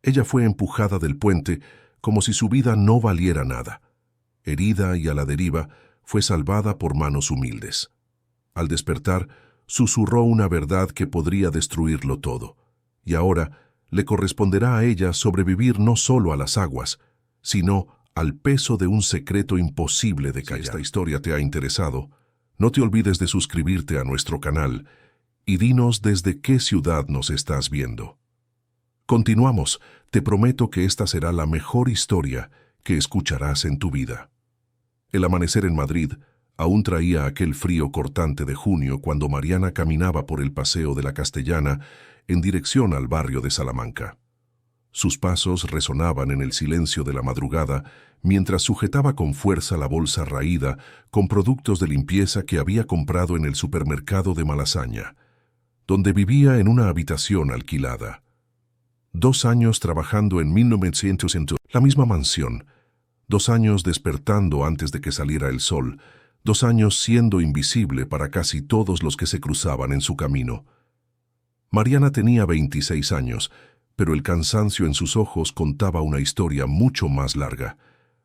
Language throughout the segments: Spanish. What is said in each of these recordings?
Ella fue empujada del puente como si su vida no valiera nada. Herida y a la deriva, fue salvada por manos humildes. Al despertar, susurró una verdad que podría destruirlo todo. Y ahora le corresponderá a ella sobrevivir no solo a las aguas, sino al peso de un secreto imposible de callar. Si esta historia te ha interesado, no te olvides de suscribirte a nuestro canal y dinos desde qué ciudad nos estás viendo. Continuamos. Te prometo que esta será la mejor historia que escucharás en tu vida. El amanecer en Madrid aún traía aquel frío cortante de junio cuando Mariana caminaba por el paseo de la Castellana en dirección al barrio de Salamanca. Sus pasos resonaban en el silencio de la madrugada mientras sujetaba con fuerza la bolsa raída con productos de limpieza que había comprado en el supermercado de Malasaña, donde vivía en una habitación alquilada. 2 años trabajando en 1900 en la misma mansión, 2 años despertando antes de que saliera el sol, 2 años siendo invisible para casi todos los que se cruzaban en su camino. Mariana tenía 26 años, pero el cansancio en sus ojos contaba una historia mucho más larga.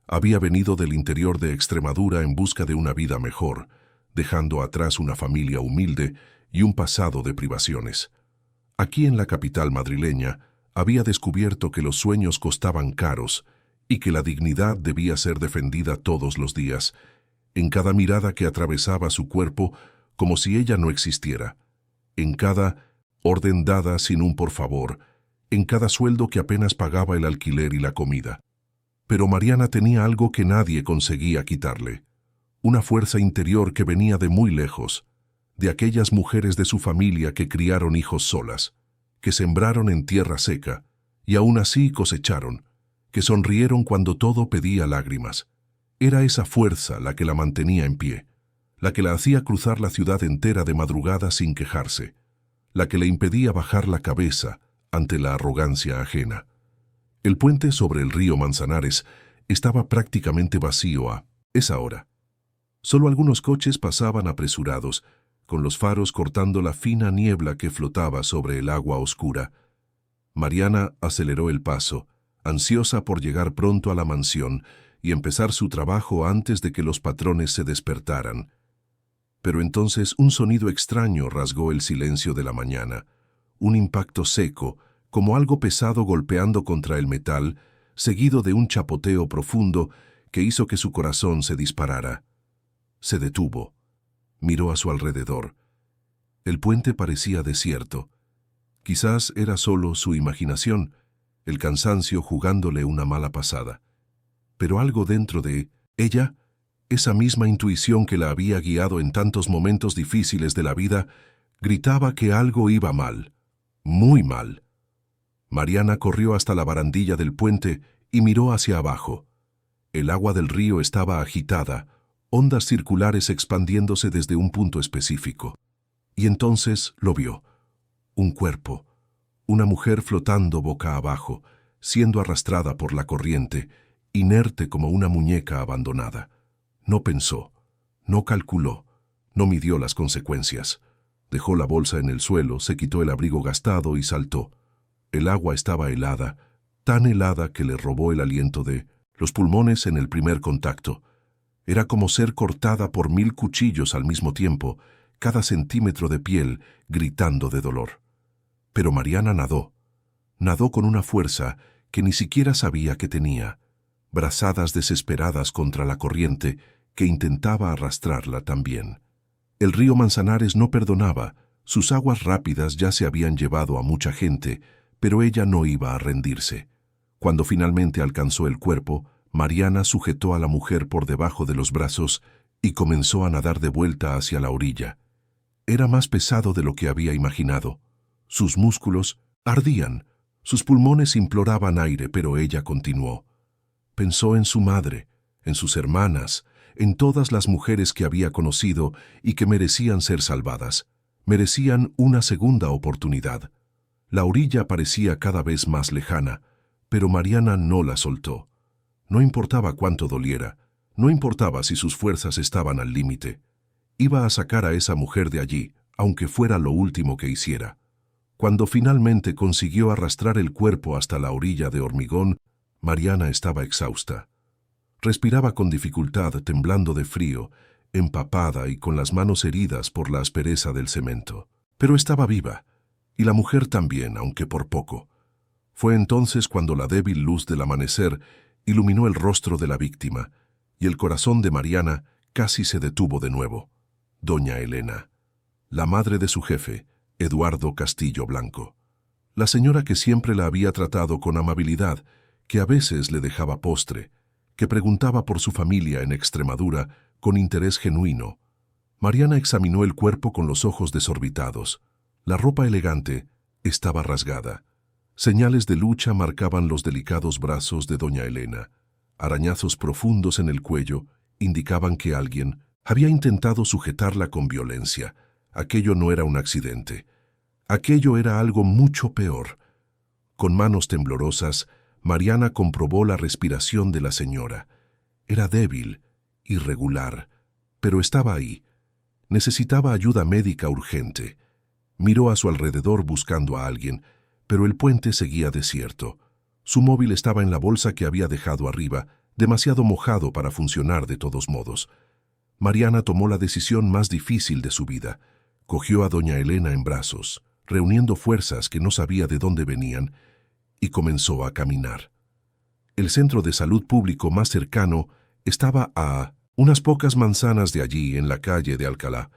Había venido del interior de Extremadura en busca de una vida mejor, dejando atrás una familia humilde y un pasado de privaciones. Aquí en la capital madrileña, había descubierto que los sueños costaban caros y que la dignidad debía ser defendida todos los días, en cada mirada que atravesaba su cuerpo como si ella no existiera, en cada orden dada sin un por favor, en cada sueldo que apenas pagaba el alquiler y la comida. Pero Mariana tenía algo que nadie conseguía quitarle, una fuerza interior que venía de muy lejos, de aquellas mujeres de su familia que criaron hijos solas, que sembraron en tierra seca y aún así cosecharon, que sonrieron cuando todo pedía lágrimas. Era esa fuerza la que la mantenía en pie, la que la hacía cruzar la ciudad entera de madrugada sin quejarse, la que le impedía bajar la cabeza ante la arrogancia ajena. El puente sobre el río Manzanares estaba prácticamente vacío a esa hora. Solo algunos coches pasaban apresurados, con los faros cortando la fina niebla que flotaba sobre el agua oscura. Mariana aceleró el paso, ansiosa por llegar pronto a la mansión y empezar su trabajo antes de que los patrones se despertaran. Pero entonces un sonido extraño rasgó el silencio de la mañana, un impacto seco, como algo pesado golpeando contra el metal, seguido de un chapoteo profundo que hizo que su corazón se disparara. Se detuvo. Miró a su alrededor. El puente parecía desierto. Quizás era solo su imaginación, el cansancio jugándole una mala pasada. Pero algo dentro de ella, esa misma intuición que la había guiado en tantos momentos difíciles de la vida, gritaba que algo iba mal, muy mal. Mariana corrió hasta la barandilla del puente y miró hacia abajo. El agua del río estaba agitada, ondas circulares expandiéndose desde un punto específico. Y entonces lo vio. Un cuerpo, una mujer flotando boca abajo, siendo arrastrada por la corriente, inerte como una muñeca abandonada. No pensó, no calculó, no midió las consecuencias. Dejó la bolsa en el suelo, se quitó el abrigo gastado y saltó. El agua estaba helada, tan helada que le robó el aliento de los pulmones en el primer contacto. Era como ser cortada por 1000 cuchillos al mismo tiempo, cada centímetro de piel gritando de dolor. Pero Mariana nadó con una fuerza que ni siquiera sabía que tenía, brazadas desesperadas contra la corriente que intentaba arrastrarla también. El río Manzanares no perdonaba, sus aguas rápidas ya se habían llevado a mucha gente, pero ella no iba a rendirse. Cuando finalmente alcanzó el cuerpo, Mariana sujetó a la mujer por debajo de los brazos y comenzó a nadar de vuelta hacia la orilla. Era más pesado de lo que había imaginado. Sus músculos ardían, sus pulmones imploraban aire, pero ella continuó. Pensó en su madre, en sus hermanas, en todas las mujeres que había conocido y que merecían ser salvadas. Merecían una segunda oportunidad. La orilla parecía cada vez más lejana, pero Mariana no la soltó. No importaba cuánto doliera, no importaba si sus fuerzas estaban al límite. Iba a sacar a esa mujer de allí, aunque fuera lo último que hiciera. Cuando finalmente consiguió arrastrar el cuerpo hasta la orilla de hormigón, Mariana estaba exhausta. Respiraba con dificultad, temblando de frío, empapada y con las manos heridas por la aspereza del cemento. Pero estaba viva, y la mujer también, aunque por poco. Fue entonces cuando la débil luz del amanecer iluminó el rostro de la víctima, y el corazón de Mariana casi se detuvo de nuevo. Doña Elena, la madre de su jefe, Eduardo Castillo Blanco. La señora que siempre la había tratado con amabilidad, que a veces le dejaba postre, que preguntaba por su familia en Extremadura con interés genuino. Mariana examinó el cuerpo con los ojos desorbitados. La ropa elegante estaba rasgada. Señales de lucha marcaban los delicados brazos de doña Elena. Arañazos profundos en el cuello indicaban que alguien había intentado sujetarla con violencia. Aquello no era un accidente. Aquello era algo mucho peor. Con manos temblorosas, Mariana comprobó la respiración de la señora. Era débil, irregular, pero estaba ahí. Necesitaba ayuda médica urgente. Miró a su alrededor buscando a alguien, pero el puente seguía desierto. Su móvil estaba en la bolsa que había dejado arriba, demasiado mojado para funcionar de todos modos. Mariana tomó la decisión más difícil de su vida. Cogió a doña Elena en brazos, reuniendo fuerzas que no sabía de dónde venían, y comenzó a caminar. El centro de salud público más cercano estaba a unas pocas manzanas de allí, en la calle de Alcalá.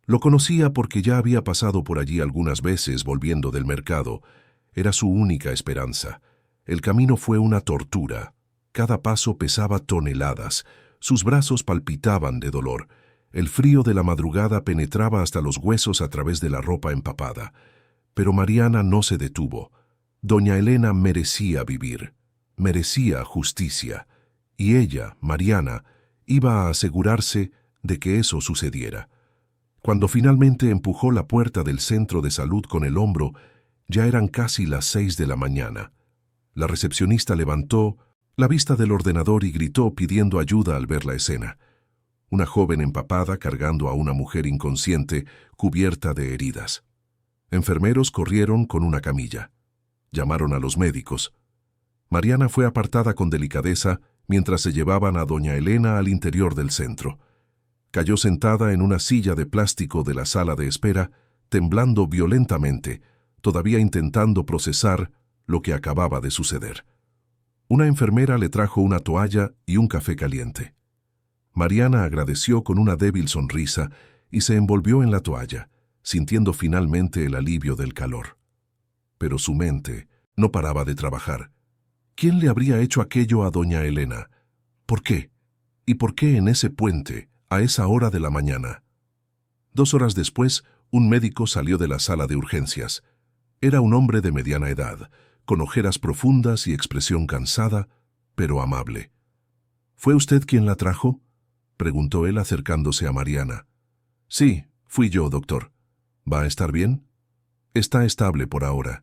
Lo conocía porque ya había pasado por allí algunas veces volviendo del mercado. Era su única esperanza. El camino fue una tortura. Cada paso pesaba toneladas. Sus brazos palpitaban de dolor. El frío de la madrugada penetraba hasta los huesos a través de la ropa empapada. Pero Mariana no se detuvo. Doña Elena merecía vivir. Merecía justicia. Y ella, Mariana, iba a asegurarse de que eso sucediera. Cuando finalmente empujó la puerta del centro de salud con el hombro, ya eran casi las 6 de la mañana. La recepcionista levantó la vista del ordenador y gritó pidiendo ayuda al ver la escena. Una joven empapada cargando a una mujer inconsciente, cubierta de heridas. Enfermeros corrieron con una camilla. Llamaron a los médicos. Mariana fue apartada con delicadeza mientras se llevaban a doña Elena al interior del centro. Cayó sentada en una silla de plástico de la sala de espera, temblando violentamente, todavía intentando procesar lo que acababa de suceder. Una enfermera le trajo una toalla y un café caliente. Mariana agradeció con una débil sonrisa y se envolvió en la toalla, sintiendo finalmente el alivio del calor. Pero su mente no paraba de trabajar. ¿Quién le habría hecho aquello a doña Elena? ¿Por qué? ¿Y por qué en ese puente, a esa hora de la mañana? 2 horas después, un médico salió de la sala de urgencias. Era un hombre de mediana edad, con ojeras profundas y expresión cansada, pero amable. ¿Fue usted quien la trajo?, preguntó él acercándose a Mariana. Sí, fui yo, doctor. ¿Va a estar bien? Está estable por ahora.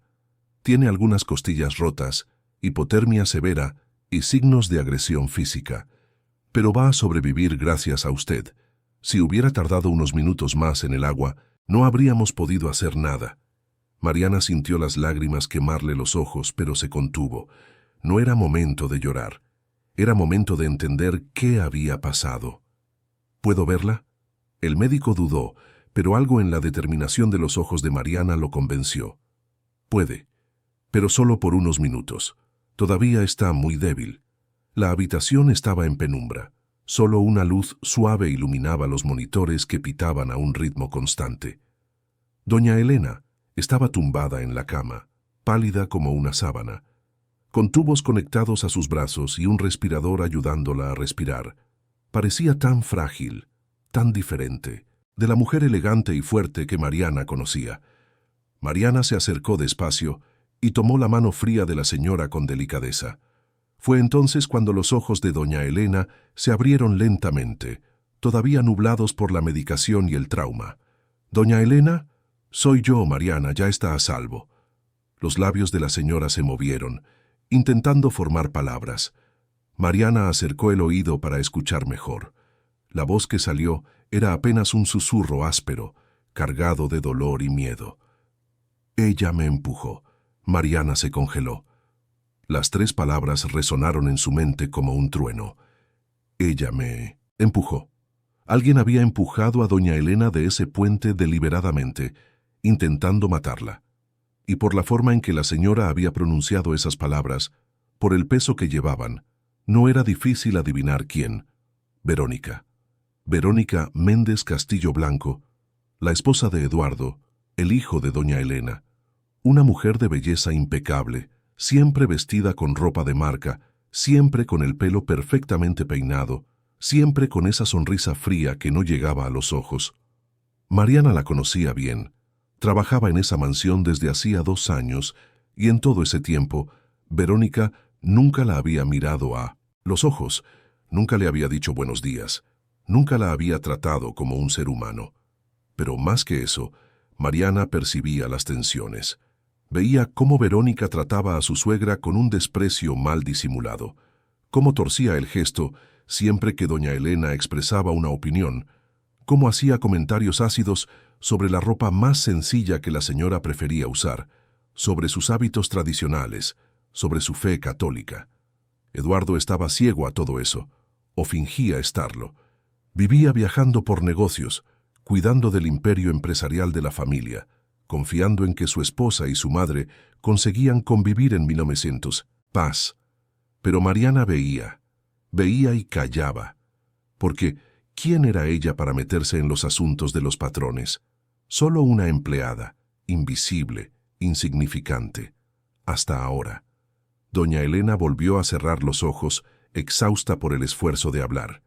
Tiene algunas costillas rotas, hipotermia severa y signos de agresión física. Pero va a sobrevivir gracias a usted. Si hubiera tardado unos minutos más en el agua, no habríamos podido hacer nada. Mariana sintió las lágrimas quemarle los ojos, pero se contuvo. No era momento de llorar. Era momento de entender qué había pasado. ¿Puedo verla? El médico dudó, pero algo en la determinación de los ojos de Mariana lo convenció. Puede, pero solo por unos minutos. Todavía está muy débil. La habitación estaba en penumbra. Solo una luz suave iluminaba los monitores que pitaban a un ritmo constante. Doña Elena estaba tumbada en la cama, pálida como una sábana, con tubos conectados a sus brazos y un respirador ayudándola a respirar. Parecía tan frágil, tan diferente, de la mujer elegante y fuerte que Mariana conocía. Mariana se acercó despacio y tomó la mano fría de la señora con delicadeza. Fue entonces cuando los ojos de doña Elena se abrieron lentamente, todavía nublados por la medicación y el trauma. «¿Doña Elena? Soy yo, Mariana, ya está a salvo». Los labios de la señora se movieron, intentando formar palabras. Mariana acercó el oído para escuchar mejor. La voz que salió era apenas un susurro áspero, cargado de dolor y miedo. Ella me empujó. Mariana se congeló. Las 3 palabras resonaron en su mente como un trueno. Ella me empujó. Alguien había empujado a doña Elena de ese puente deliberadamente, intentando matarla. Y por la forma en que la señora había pronunciado esas palabras, por el peso que llevaban, no era difícil adivinar quién. Verónica. Verónica Méndez Castillo Blanco, la esposa de Eduardo, el hijo de doña Elena. Una mujer de belleza impecable, siempre vestida con ropa de marca, siempre con el pelo perfectamente peinado, siempre con esa sonrisa fría que no llegaba a los ojos. Mariana la conocía bien. Trabajaba en esa mansión desde hacía 2 años y en todo ese tiempo, Verónica nunca la había mirado a los ojos, nunca le había dicho buenos días, nunca la había tratado como un ser humano. Pero más que eso, Mariana percibía las tensiones. Veía cómo Verónica trataba a su suegra con un desprecio mal disimulado, cómo torcía el gesto siempre que doña Elena expresaba una opinión, cómo hacía comentarios ácidos sobre la ropa más sencilla que la señora prefería usar, sobre sus hábitos tradicionales, sobre su fe católica. Eduardo estaba ciego a todo eso, o fingía estarlo. Vivía viajando por negocios, cuidando del imperio empresarial de la familia, confiando en que su esposa y su madre conseguían convivir en 1900, paz. Pero Mariana veía y callaba, porque ¿quién era ella para meterse en los asuntos de los patrones? Solo una empleada, invisible, insignificante. Hasta ahora. Doña Elena volvió a cerrar los ojos, exhausta por el esfuerzo de hablar.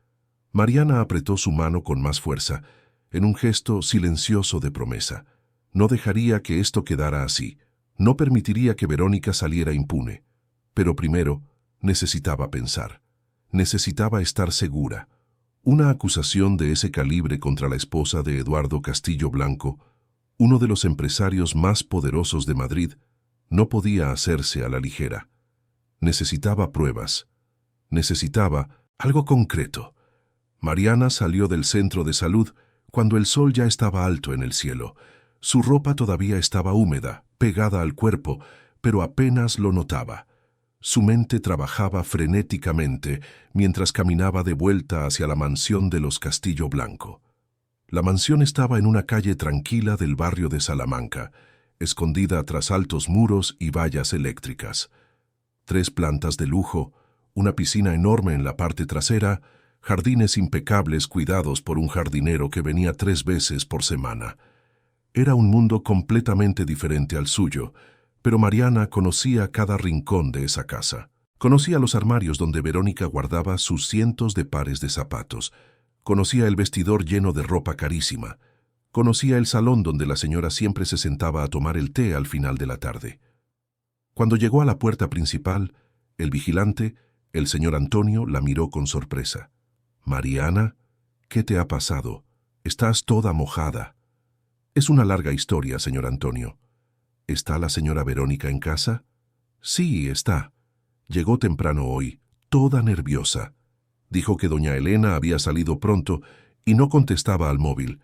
Mariana apretó su mano con más fuerza, en un gesto silencioso de promesa. No dejaría que esto quedara así. No permitiría que Verónica saliera impune. Pero primero, necesitaba pensar. Necesitaba estar segura. Una acusación de ese calibre contra la esposa de Eduardo Castillo Blanco, uno de los empresarios más poderosos de Madrid, no podía hacerse a la ligera. Necesitaba pruebas. Necesitaba algo concreto. Mariana salió del centro de salud cuando el sol ya estaba alto en el cielo. Su ropa todavía estaba húmeda, pegada al cuerpo, pero apenas lo notaba. Su mente trabajaba frenéticamente mientras caminaba de vuelta hacia la mansión de los Castillo Blanco. La mansión estaba en una calle tranquila del barrio de Salamanca, escondida tras altos muros y vallas eléctricas. 3 plantas de lujo, una piscina enorme en la parte trasera, jardines impecables cuidados por un jardinero que venía 3 veces por semana. Era un mundo completamente diferente al suyo, pero Mariana conocía cada rincón de esa casa. Conocía los armarios donde Verónica guardaba sus cientos de pares de zapatos. Conocía el vestidor lleno de ropa carísima. Conocía el salón donde la señora siempre se sentaba a tomar el té al final de la tarde. Cuando llegó a la puerta principal, el vigilante, el señor Antonio, la miró con sorpresa. «Mariana, ¿qué te ha pasado? Estás toda mojada». «Es una larga historia, señor Antonio». «¿Está la señora Verónica en casa?» «Sí, está. Llegó temprano hoy, toda nerviosa. Dijo que doña Elena había salido pronto y no contestaba al móvil».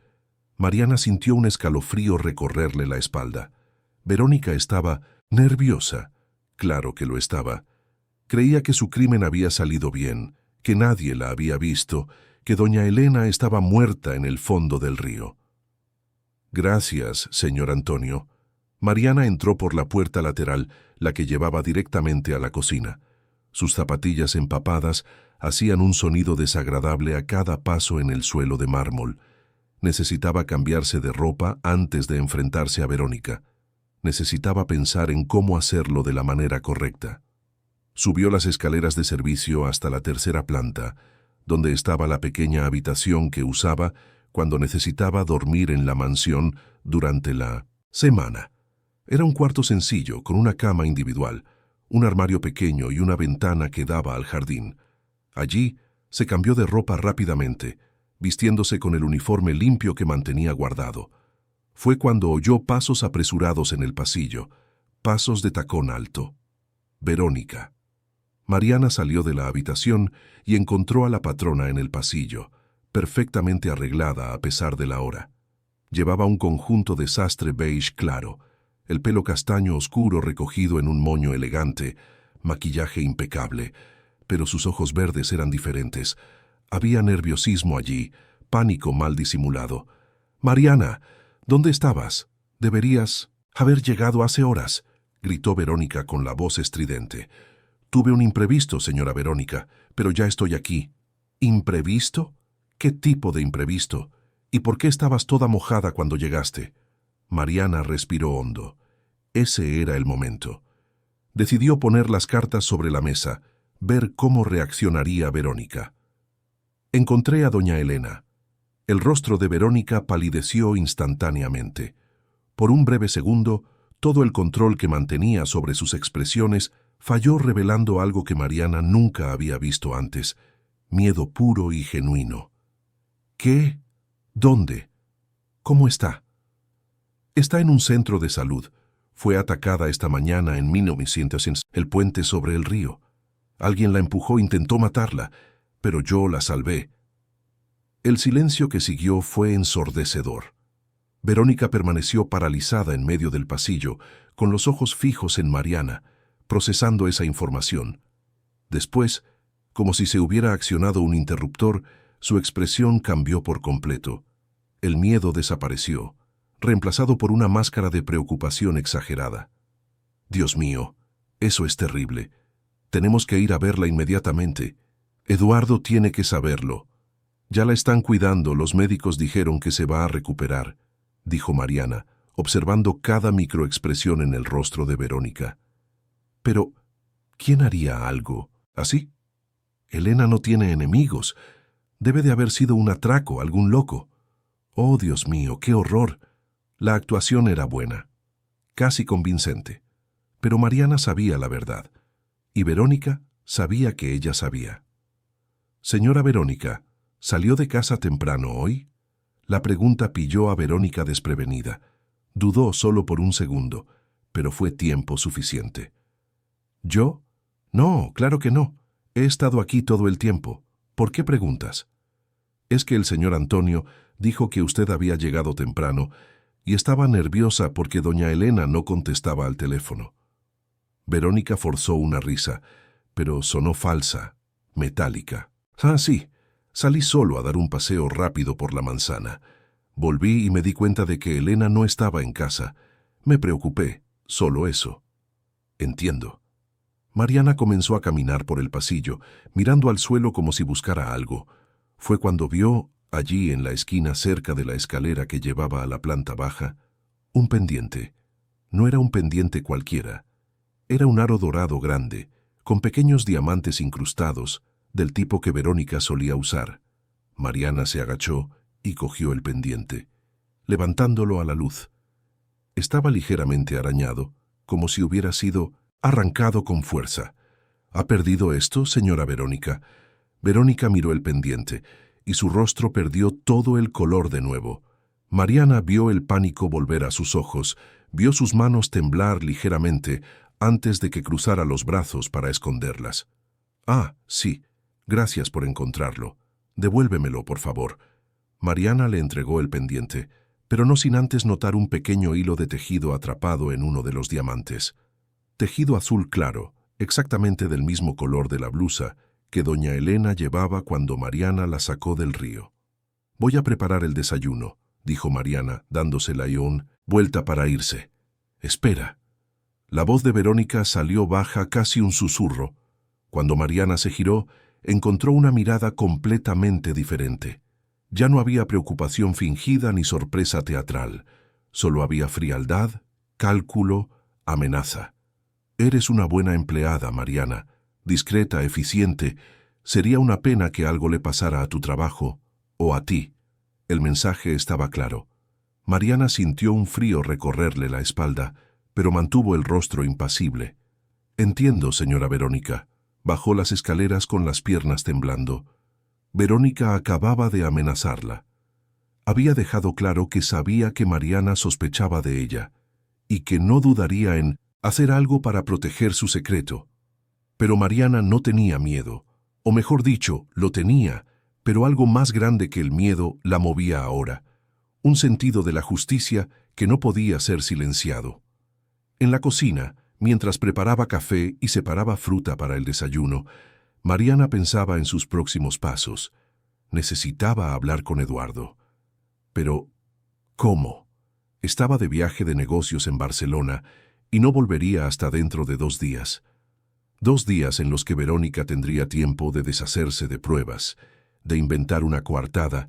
Mariana sintió un escalofrío recorrerle la espalda. Verónica estaba nerviosa. Claro que lo estaba. Creía que su crimen había salido bien, que nadie la había visto, que doña Elena estaba muerta en el fondo del río. «Gracias, señor Antonio». Mariana entró por la puerta lateral, la que llevaba directamente a la cocina. Sus zapatillas empapadas hacían un sonido desagradable a cada paso en el suelo de mármol. Necesitaba cambiarse de ropa antes de enfrentarse a Verónica. Necesitaba pensar en cómo hacerlo de la manera correcta. Subió las escaleras de servicio hasta la 3ª planta, donde estaba la pequeña habitación que usaba cuando necesitaba dormir en la mansión durante la semana. Era un cuarto sencillo, con una cama individual, un armario pequeño y una ventana que daba al jardín. Allí se cambió de ropa rápidamente, vistiéndose con el uniforme limpio que mantenía guardado. Fue cuando oyó pasos apresurados en el pasillo, pasos de tacón alto. Verónica. Mariana salió de la habitación y encontró a la patrona en el pasillo, perfectamente arreglada a pesar de la hora. Llevaba un conjunto de sastre beige claro. el pelo castaño oscuro recogido en un moño elegante, maquillaje impecable, pero sus ojos verdes eran diferentes. Había nerviosismo allí, pánico mal disimulado. «Mariana, ¿dónde estabas? Deberías haber llegado hace horas», gritó Verónica con la voz estridente. «Tuve un imprevisto, señora Verónica, pero ya estoy aquí». «¿Imprevisto? ¿Qué tipo de imprevisto? ¿Y por qué estabas toda mojada cuando llegaste?» Mariana respiró hondo. Ese era el momento. Decidió poner las cartas sobre la mesa, ver cómo reaccionaría Verónica. Encontré a doña Elena. El rostro de Verónica palideció instantáneamente. Por un breve segundo, todo el control que mantenía sobre sus expresiones falló, revelando algo que Mariana nunca había visto antes: miedo puro y genuino. ¿Qué? ¿Dónde? ¿Cómo está? Está en un centro de salud. Fue atacada esta mañana en 1900 el puente sobre el río. Alguien la empujó, intentó matarla, pero yo la salvé. El silencio que siguió fue ensordecedor. Verónica permaneció paralizada en medio del pasillo, con los ojos fijos en Mariana, procesando esa información. Después, como si se hubiera accionado un interruptor, su expresión cambió por completo. El miedo desapareció, reemplazado por una máscara de preocupación exagerada. «Dios mío, eso es terrible. Tenemos que ir a verla inmediatamente. Eduardo tiene que saberlo. Ya la están cuidando, los médicos dijeron que se va a recuperar», dijo Mariana, observando cada microexpresión en el rostro de Verónica. «Pero, ¿quién haría algo así? Elena no tiene enemigos. Debe de haber sido un atraco, algún loco. Oh, Dios mío, qué horror». La actuación era buena, casi convincente, pero Mariana sabía la verdad, y Verónica sabía que ella sabía. «Señora Verónica, ¿salió de casa temprano hoy?». La pregunta pilló a Verónica desprevenida. Dudó solo por un segundo, pero fue tiempo suficiente. «¿Yo? No, claro que no. He estado aquí todo el tiempo. ¿Por qué preguntas?». «Es que el señor Antonio dijo que usted había llegado temprano y estaba nerviosa porque doña Elena no contestaba al teléfono». Verónica forzó una risa, pero sonó falsa, metálica. «Ah, sí, salí solo a dar un paseo rápido por la manzana. Volví y me di cuenta de que Elena no estaba en casa. Me preocupé, solo eso». «Entiendo». Mariana comenzó a caminar por el pasillo, mirando al suelo como si buscara algo. Fue cuando vio, allí en la esquina cerca de la escalera que llevaba a la planta baja, un pendiente. No era un pendiente cualquiera. Era un aro dorado grande, con pequeños diamantes incrustados, del tipo que Verónica solía usar. Mariana se agachó y cogió el pendiente, levantándolo a la luz. Estaba ligeramente arañado, como si hubiera sido arrancado con fuerza. «¿Ha perdido esto, señora Verónica?». Verónica miró el pendiente, y su rostro perdió todo el color de nuevo. Mariana vio el pánico volver a sus ojos, vio sus manos temblar ligeramente antes de que cruzara los brazos para esconderlas. «Ah, sí, gracias por encontrarlo. Devuélvemelo, por favor». Mariana le entregó el pendiente, pero no sin antes notar un pequeño hilo de tejido atrapado en uno de los diamantes. Tejido azul claro, exactamente del mismo color de la blusa que doña Elena llevaba cuando Mariana la sacó del río. «Voy a preparar el desayuno», dijo Mariana, dándosela vuelta para irse. «Espera». La voz de Verónica salió baja, casi un susurro. Cuando Mariana se giró, encontró una mirada completamente diferente. Ya no había preocupación fingida ni sorpresa teatral. Solo había frialdad, cálculo, amenaza. «Eres una buena empleada, Mariana. Discreta, eficiente. Sería una pena que algo le pasara a tu trabajo, o a ti». El mensaje estaba claro. Mariana sintió un frío recorrerle la espalda, pero mantuvo el rostro impasible. «Entiendo, señora Verónica». Bajó las escaleras con las piernas temblando. Verónica acababa de amenazarla. Había dejado claro que sabía que Mariana sospechaba de ella, y que no dudaría en hacer algo para proteger su secreto. Pero Mariana no tenía miedo, o mejor dicho, lo tenía, pero algo más grande que el miedo la movía ahora, un sentido de la justicia que no podía ser silenciado. En la cocina, mientras preparaba café y separaba fruta para el desayuno, Mariana pensaba en sus próximos pasos. Necesitaba hablar con Eduardo. Pero, ¿cómo? Estaba de viaje de negocios en Barcelona y no volvería hasta dentro de 2 días. 2 días en los que Verónica tendría tiempo de deshacerse de pruebas, de inventar una coartada,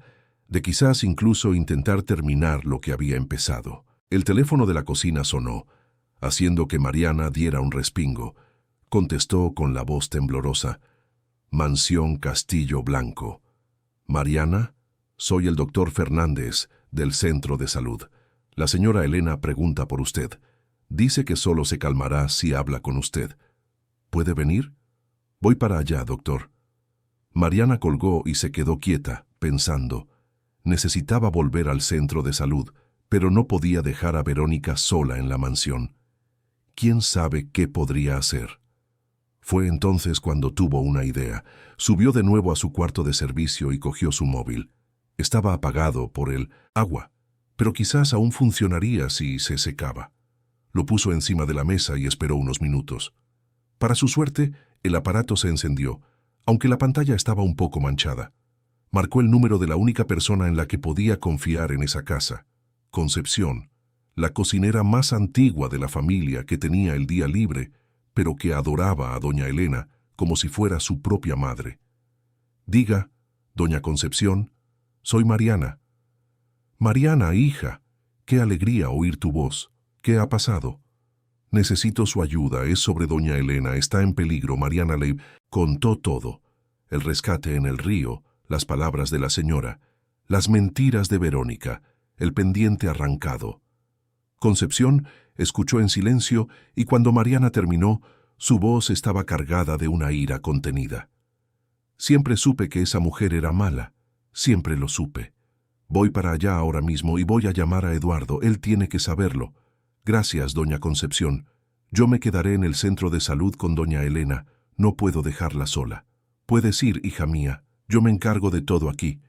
de quizás incluso intentar terminar lo que había empezado. El teléfono de la cocina sonó, haciendo que Mariana diera un respingo. Contestó con la voz temblorosa: Mansión Castillo Blanco. Mariana, soy el doctor Fernández, del Centro de Salud. La señora Elena pregunta por usted. Dice que solo se calmará si habla con usted. ¿Puede venir? Voy para allá, doctor. Mariana colgó y se quedó quieta, pensando. Necesitaba volver al centro de salud, pero no podía dejar a Verónica sola en la mansión. ¿Quién sabe qué podría hacer? Fue entonces cuando tuvo una idea. Subió de nuevo a su cuarto de servicio y cogió su móvil. Estaba apagado por el agua, pero quizás aún funcionaría si se secaba. Lo puso encima de la mesa y esperó unos minutos. Para su suerte, el aparato se encendió, aunque la pantalla estaba un poco manchada. Marcó el número de la única persona en la que podía confiar en esa casa: Concepción, la cocinera más antigua de la familia que tenía el día libre, pero que adoraba a doña Elena como si fuera su propia madre. Diga, doña Concepción, soy Mariana. Mariana, hija, qué alegría oír tu voz. ¿Qué ha pasado? Necesito su ayuda, es sobre doña Elena, está en peligro. Mariana le contó todo: el rescate en el río, las palabras de la señora, las mentiras de Verónica, el pendiente arrancado. Concepción escuchó en silencio y cuando Mariana terminó, su voz estaba cargada de una ira contenida. Siempre supe que esa mujer era mala, siempre lo supe. Voy para allá ahora mismo y voy a llamar a Eduardo, él tiene que saberlo. Gracias, doña Concepción. Yo me quedaré en el centro de salud con doña Elena, no puedo dejarla sola. Puedes ir, hija mía, yo me encargo de todo aquí.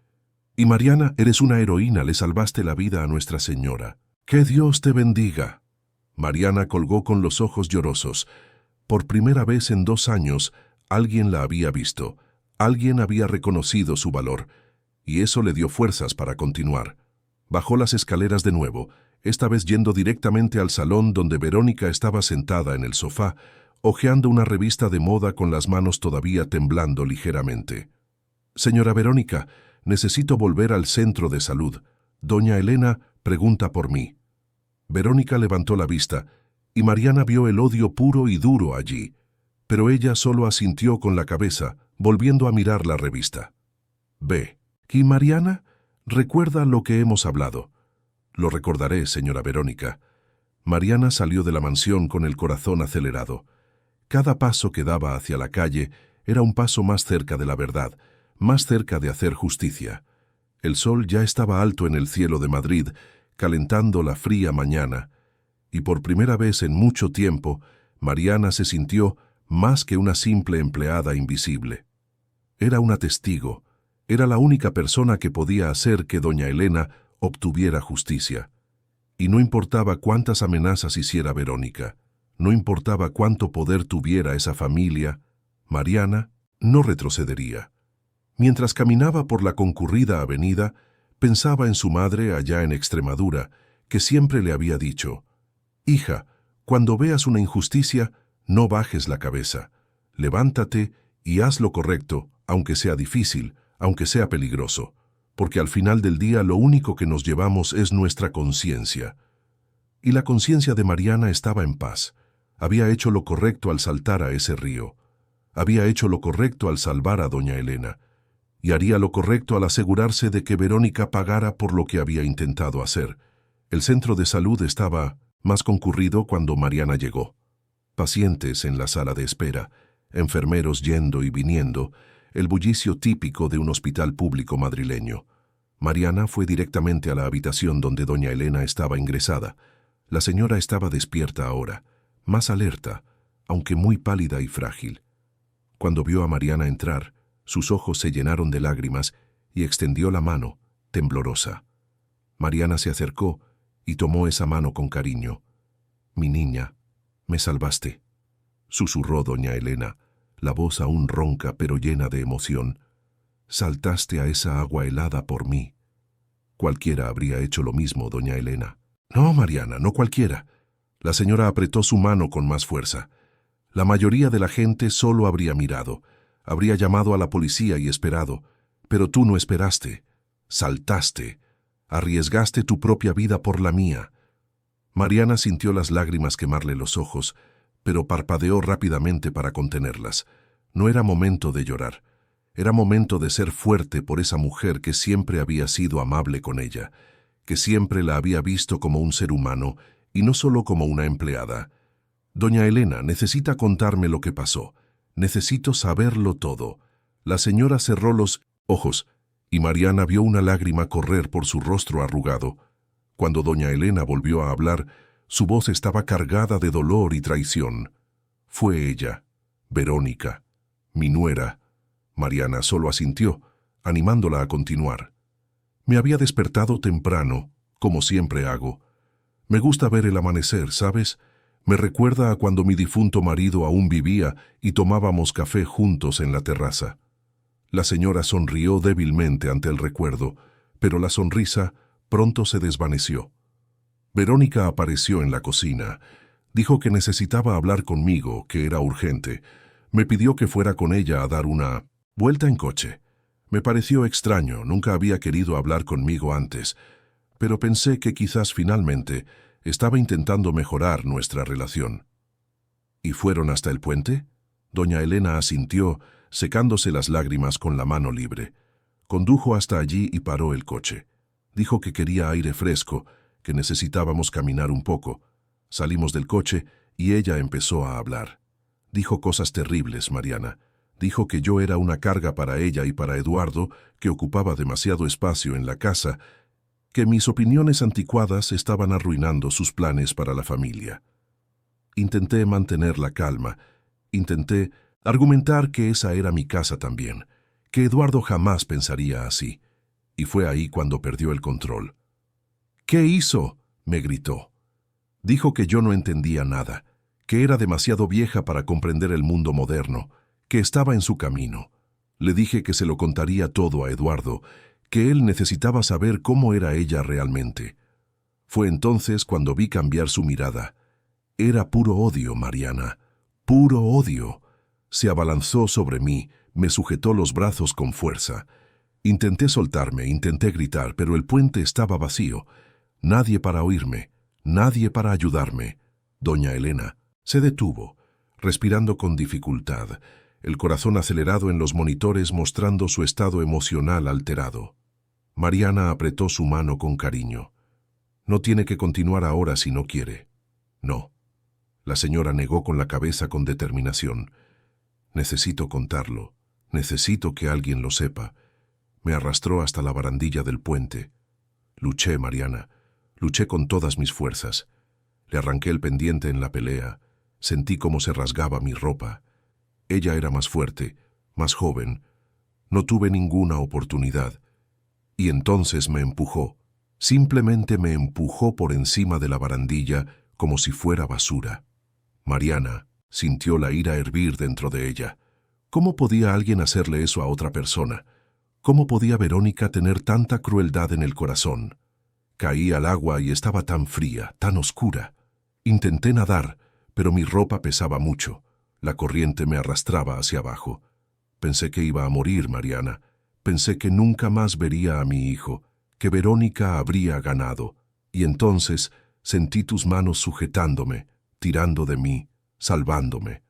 Y Mariana, eres una heroína, le salvaste la vida a Nuestra Señora. ¡Que Dios te bendiga! Mariana colgó con los ojos llorosos. Por primera vez en 2 años, alguien la había visto, alguien había reconocido su valor, y eso le dio fuerzas para continuar. Bajó las escaleras de nuevo, esta vez yendo directamente al salón donde Verónica estaba sentada en el sofá, hojeando una revista de moda con las manos todavía temblando ligeramente. Señora Verónica, necesito volver al centro de salud. Doña Elena pregunta por mí. Verónica levantó la vista, y Mariana vio el odio puro y duro allí, pero ella solo asintió con la cabeza, volviendo a mirar la revista. Ve. ¿Y Mariana? Recuerda lo que hemos hablado. Lo recordaré, señora Verónica. Mariana salió de la mansión con el corazón acelerado. Cada paso que daba hacia la calle era un paso más cerca de la verdad, más cerca de hacer justicia. El sol ya estaba alto en el cielo de Madrid, calentando la fría mañana, y por primera vez en mucho tiempo, Mariana se sintió más que una simple empleada invisible. Era una testigo, era la única persona que podía hacer que doña Elena obtuviera justicia. Y no importaba cuántas amenazas hiciera Verónica, no importaba cuánto poder tuviera esa familia, Mariana no retrocedería. Mientras caminaba por la concurrida avenida, pensaba en su madre allá en Extremadura, que siempre le había dicho: «Hija, cuando veas una injusticia, no bajes la cabeza. Levántate y haz lo correcto, aunque sea difícil, aunque sea peligroso, porque al final del día lo único que nos llevamos es nuestra conciencia». Y la conciencia de Mariana estaba en paz. Había hecho lo correcto al saltar a ese río. Había hecho lo correcto al salvar a doña Elena. Y haría lo correcto al asegurarse de que Verónica pagara por lo que había intentado hacer. El centro de salud estaba más concurrido cuando Mariana llegó. Pacientes en la sala de espera, enfermeros yendo y viniendo, el bullicio típico de un hospital público madrileño. Mariana fue directamente a la habitación donde doña Elena estaba ingresada. La señora estaba despierta ahora, más alerta, aunque muy pálida y frágil. Cuando vio a Mariana entrar, sus ojos se llenaron de lágrimas y extendió la mano, temblorosa. Mariana se acercó y tomó esa mano con cariño. «Mi niña», Me salvaste, susurró doña Elena, la voz aún ronca pero llena de emoción. Saltaste a esa agua helada por mí. Cualquiera habría hecho lo mismo, doña Elena. No, Mariana, no cualquiera. La señora apretó su mano con más fuerza. La mayoría de la gente solo habría mirado, habría llamado a la policía y esperado, pero tú no esperaste. Saltaste, arriesgaste tu propia vida por la mía. Mariana sintió las lágrimas quemarle los ojos, pero parpadeó rápidamente para contenerlas. No era momento de llorar. Era momento de ser fuerte por esa mujer que siempre había sido amable con ella, que siempre la había visto como un ser humano y no solo como una empleada. Doña Elena, necesita contarme lo que pasó. Necesito saberlo todo. La señora cerró los ojos y Mariana vio una lágrima correr por su rostro arrugado. Cuando doña Elena volvió a hablar, su voz estaba cargada de dolor y traición. Fue ella, Verónica, mi nuera. Mariana solo asintió, animándola a continuar. Me había despertado temprano, como siempre hago. Me gusta ver el amanecer, ¿sabes? Me recuerda a cuando mi difunto marido aún vivía y tomábamos café juntos en la terraza. La señora sonrió débilmente ante el recuerdo, pero la sonrisa pronto se desvaneció. Verónica apareció en la cocina. Dijo que necesitaba hablar conmigo, que era urgente. Me pidió que fuera con ella a dar una vuelta en coche. Me pareció extraño, nunca había querido hablar conmigo antes, pero pensé que quizás finalmente estaba intentando mejorar nuestra relación. ¿Y fueron hasta el puente? Doña Elena asintió, secándose las lágrimas con la mano libre. Condujo hasta allí y paró el coche. Dijo que quería aire fresco, que necesitábamos caminar un poco. Salimos del coche y ella empezó a hablar. Dijo cosas terribles, Mariana. Dijo que yo era una carga para ella y para Eduardo, que ocupaba demasiado espacio en la casa, que mis opiniones anticuadas estaban arruinando sus planes para la familia. Intenté mantener la calma. Intenté argumentar que esa era mi casa también, que Eduardo jamás pensaría así. Y fue ahí cuando perdió el control. ¿Qué hizo?, me gritó. Dijo que yo no entendía nada, que era demasiado vieja para comprender el mundo moderno, que estaba en su camino. Le dije que se lo contaría todo a Eduardo, que él necesitaba saber cómo era ella realmente. Fue entonces cuando vi cambiar su mirada. Era puro odio, Mariana, puro odio. Se abalanzó sobre mí, me sujetó los brazos con fuerza. Intenté soltarme, intenté gritar, pero el puente estaba vacío. Nadie para oírme, nadie para ayudarme. Doña Elena se detuvo, respirando con dificultad, el corazón acelerado en los monitores mostrando su estado emocional alterado. Mariana apretó su mano con cariño. No tiene que continuar ahora si no quiere. No. La señora negó con la cabeza con determinación. Necesito contarlo. Necesito que alguien lo sepa. Me arrastró hasta la barandilla del puente. Luché, Mariana. Luché con todas mis fuerzas. Le arranqué el pendiente en la pelea. Sentí cómo se rasgaba mi ropa. Ella era más fuerte, más joven. No tuve ninguna oportunidad. Y entonces me empujó. Simplemente me empujó por encima de la barandilla como si fuera basura. Mariana sintió la ira hervir dentro de ella. ¿Cómo podía alguien hacerle eso a otra persona? ¿Cómo podía Verónica tener tanta crueldad en el corazón? Caí al agua y estaba tan fría, tan oscura. Intenté nadar, pero mi ropa pesaba mucho. La corriente me arrastraba hacia abajo. Pensé que iba a morir, Mariana. Pensé que nunca más vería a mi hijo, que Verónica habría ganado. Y entonces sentí tus manos sujetándome, tirando de mí, salvándome.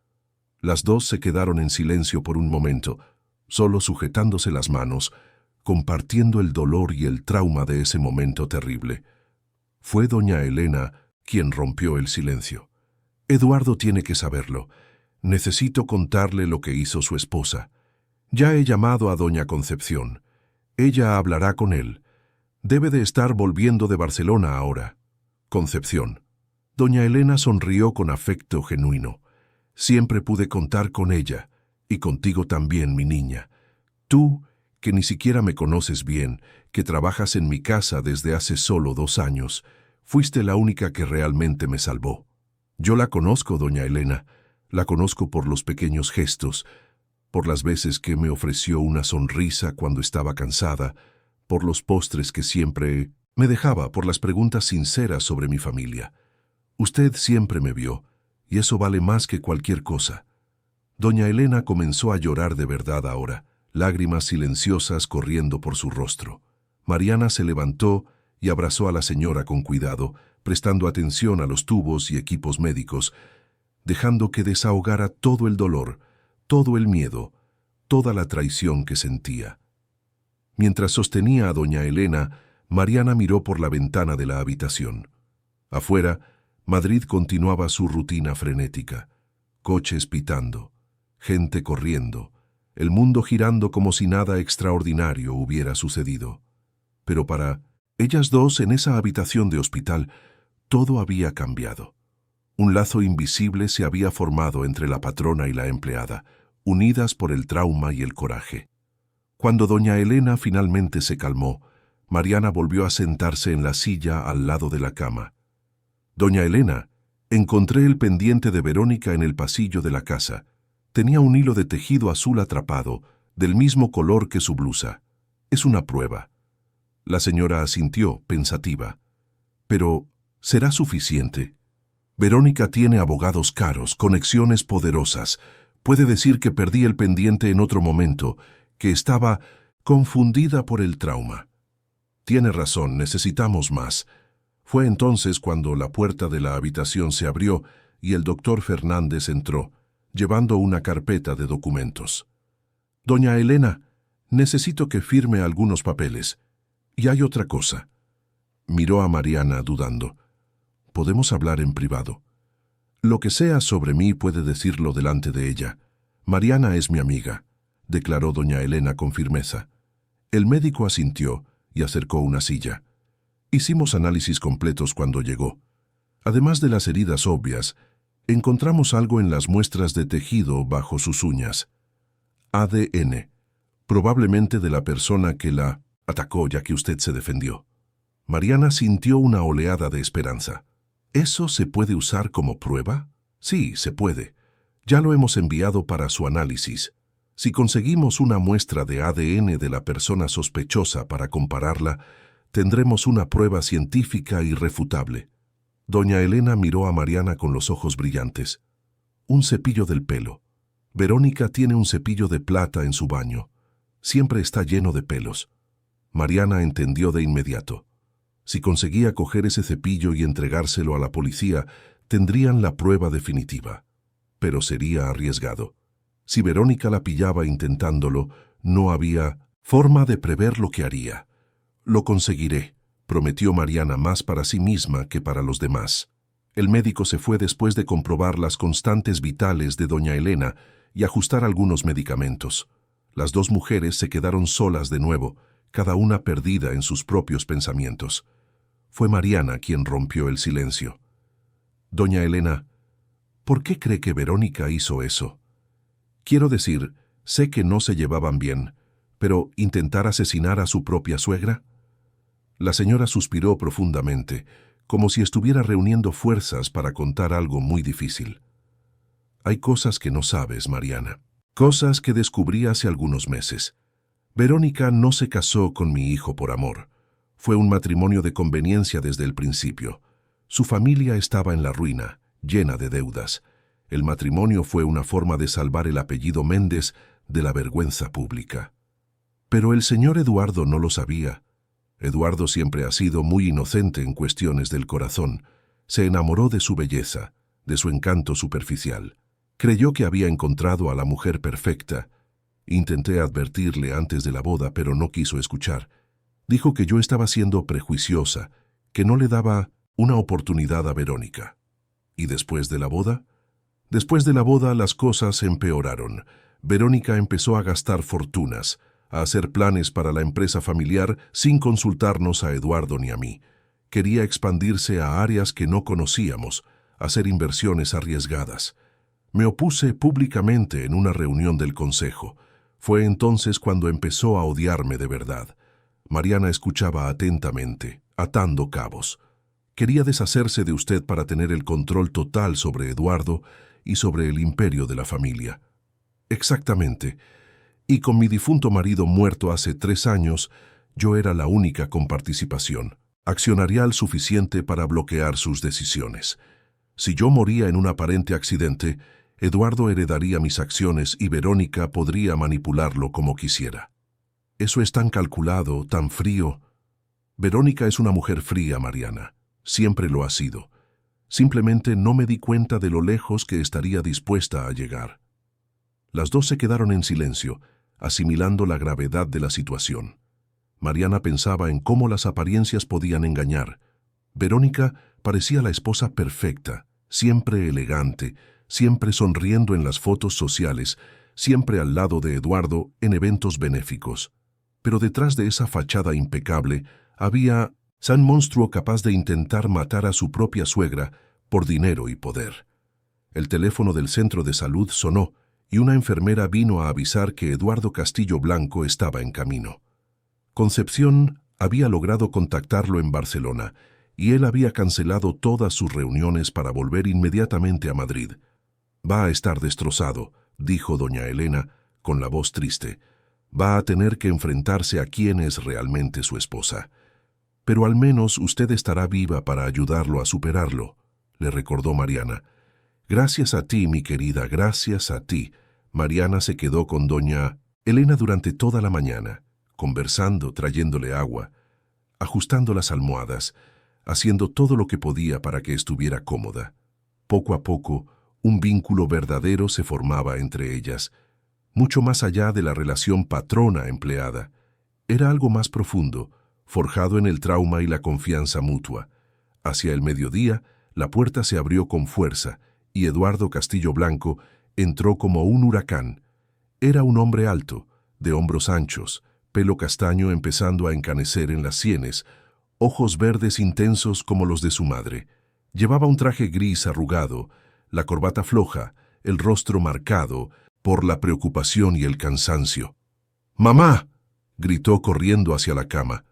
Las dos se quedaron en silencio por un momento, solo sujetándose las manos, compartiendo el dolor y el trauma de ese momento terrible. Fue doña Elena quien rompió el silencio. Eduardo tiene que saberlo. Necesito contarle lo que hizo su esposa. Ya he llamado a doña Concepción. Ella hablará con él. Debe de estar volviendo de Barcelona ahora. Concepción. Doña Elena sonrió con afecto genuino. Siempre pude contar con ella, y contigo también, mi niña. Tú, que ni siquiera me conoces bien, que trabajas en mi casa desde hace solo 2 años, fuiste la única que realmente me salvó. Yo la conozco, doña Elena. La conozco por los pequeños gestos, por las veces que me ofreció una sonrisa cuando estaba cansada, por los postres que siempre me dejaba, por las preguntas sinceras sobre mi familia. Usted siempre me vio, y eso vale más que cualquier cosa. Doña Elena comenzó a llorar de verdad ahora, lágrimas silenciosas corriendo por su rostro. Mariana se levantó y abrazó a la señora con cuidado, prestando atención a los tubos y equipos médicos, dejando que desahogara todo el dolor, todo el miedo, toda la traición que sentía. Mientras sostenía a doña Elena, Mariana miró por la ventana de la habitación. Afuera, Madrid continuaba su rutina frenética. Coches pitando, gente corriendo, el mundo girando como si nada extraordinario hubiera sucedido. Pero para ellas dos en esa habitación de hospital, todo había cambiado. Un lazo invisible se había formado entre la patrona y la empleada, unidas por el trauma y el coraje. Cuando doña Elena finalmente se calmó, Mariana volvió a sentarse en la silla al lado de la cama. Doña Elena, encontré el pendiente de Verónica en el pasillo de la casa. Tenía un hilo de tejido azul atrapado, del mismo color que su blusa. Es una prueba. La señora asintió, pensativa. Pero, ¿será suficiente? Verónica tiene abogados caros, conexiones poderosas. Puede decir que perdí el pendiente en otro momento, que estaba confundida por el trauma. Tiene razón, necesitamos más. Fue entonces cuando la puerta de la habitación se abrió y el doctor Fernández entró, llevando una carpeta de documentos. Doña Elena, necesito que firme algunos papeles. Y hay otra cosa. Miró a Mariana dudando. Podemos hablar en privado. Lo que sea sobre mí puede decirlo delante de ella. Mariana es mi amiga, declaró doña Elena con firmeza. El médico asintió y acercó una silla. Hicimos análisis completos cuando llegó. Además de las heridas obvias, encontramos algo en las muestras de tejido bajo sus uñas. ADN, probablemente de la persona que la atacó ya que usted se defendió. Mariana sintió una oleada de esperanza. ¿Eso se puede usar como prueba? Sí, se puede. Ya lo hemos enviado para su análisis. Si conseguimos una muestra de ADN de la persona sospechosa para compararla, tendremos una prueba científica irrefutable. Doña Elena miró a Mariana con los ojos brillantes. Un cepillo del pelo. Verónica tiene un cepillo de plata en su baño. Siempre está lleno de pelos. Mariana entendió de inmediato. Si conseguía coger ese cepillo y entregárselo a la policía, tendrían la prueba definitiva. Pero sería arriesgado. Si Verónica la pillaba intentándolo, no había forma de prever lo que haría. Lo conseguiré, prometió Mariana más para sí misma que para los demás. El médico se fue después de comprobar las constantes vitales de doña Elena y ajustar algunos medicamentos. Las dos mujeres se quedaron solas de nuevo, cada una perdida en sus propios pensamientos. Fue Mariana quien rompió el silencio. Doña Elena, ¿por qué cree que Verónica hizo eso? Quiero decir, sé que no se llevaban bien, pero ¿intentar asesinar a su propia suegra? La señora suspiró profundamente, como si estuviera reuniendo fuerzas para contar algo muy difícil. Hay cosas que no sabes, Mariana. Cosas que descubrí hace algunos meses. Verónica no se casó con mi hijo por amor. Fue un matrimonio de conveniencia desde el principio. Su familia estaba en la ruina, llena de deudas. El matrimonio fue una forma de salvar el apellido Méndez de la vergüenza pública. Pero el señor Eduardo no lo sabía. Eduardo siempre ha sido muy inocente en cuestiones del corazón. Se enamoró de su belleza, de su encanto superficial. Creyó que había encontrado a la mujer perfecta. Intenté advertirle antes de la boda, pero no quiso escuchar. Dijo que yo estaba siendo prejuiciosa, que no le daba una oportunidad a Verónica. ¿Y después de la boda? Después de la boda las cosas empeoraron. Verónica empezó a gastar fortunas, a hacer planes para la empresa familiar sin consultarnos a Eduardo ni a mí. Quería expandirse a áreas que no conocíamos, hacer inversiones arriesgadas. Me opuse públicamente en una reunión del consejo. Fue entonces cuando empezó a odiarme de verdad. Mariana escuchaba atentamente, atando cabos. Quería deshacerse de usted para tener el control total sobre Eduardo y sobre el imperio de la familia. Exactamente. Y con mi difunto marido muerto hace 3 años, yo era la única con participación, accionarial suficiente para bloquear sus decisiones. Si yo moría en un aparente accidente, Eduardo heredaría mis acciones y Verónica podría manipularlo como quisiera. Eso es tan calculado, tan frío. Verónica es una mujer fría, Mariana. Siempre lo ha sido. Simplemente no me di cuenta de lo lejos que estaría dispuesta a llegar. Las dos se quedaron en silencio, asimilando la gravedad de la situación. Mariana pensaba en cómo las apariencias podían engañar. Verónica parecía la esposa perfecta, siempre elegante, siempre sonriendo en las fotos sociales, siempre al lado de Eduardo en eventos benéficos. Pero detrás de esa fachada impecable había un monstruo capaz de intentar matar a su propia suegra por dinero y poder. El teléfono del centro de salud sonó y una enfermera vino a avisar que Eduardo Castillo Blanco estaba en camino. Concepción había logrado contactarlo en Barcelona y él había cancelado todas sus reuniones para volver inmediatamente a Madrid. «Va a estar destrozado», dijo doña Elena con la voz triste. «Va a tener que enfrentarse a quién es realmente su esposa. Pero al menos usted estará viva para ayudarlo a superarlo», le recordó Mariana. «Gracias a ti, mi querida, gracias a ti». Mariana se quedó con doña Elena durante toda la mañana, conversando, trayéndole agua, ajustando las almohadas, haciendo todo lo que podía para que estuviera cómoda. Poco a poco, un vínculo verdadero se formaba entre ellas, mucho más allá de la relación patrona-empleada. Era algo más profundo, forjado en el trauma y la confianza mutua. Hacia el mediodía, la puerta se abrió con fuerza y Eduardo Castillo Blanco entró como un huracán. Era un hombre alto, de hombros anchos, pelo castaño empezando a encanecer en las sienes, ojos verdes intensos como los de su madre. Llevaba un traje gris arrugado, la corbata floja, el rostro marcado por la preocupación y el cansancio. «¡Mamá!», gritó corriendo hacia la cama.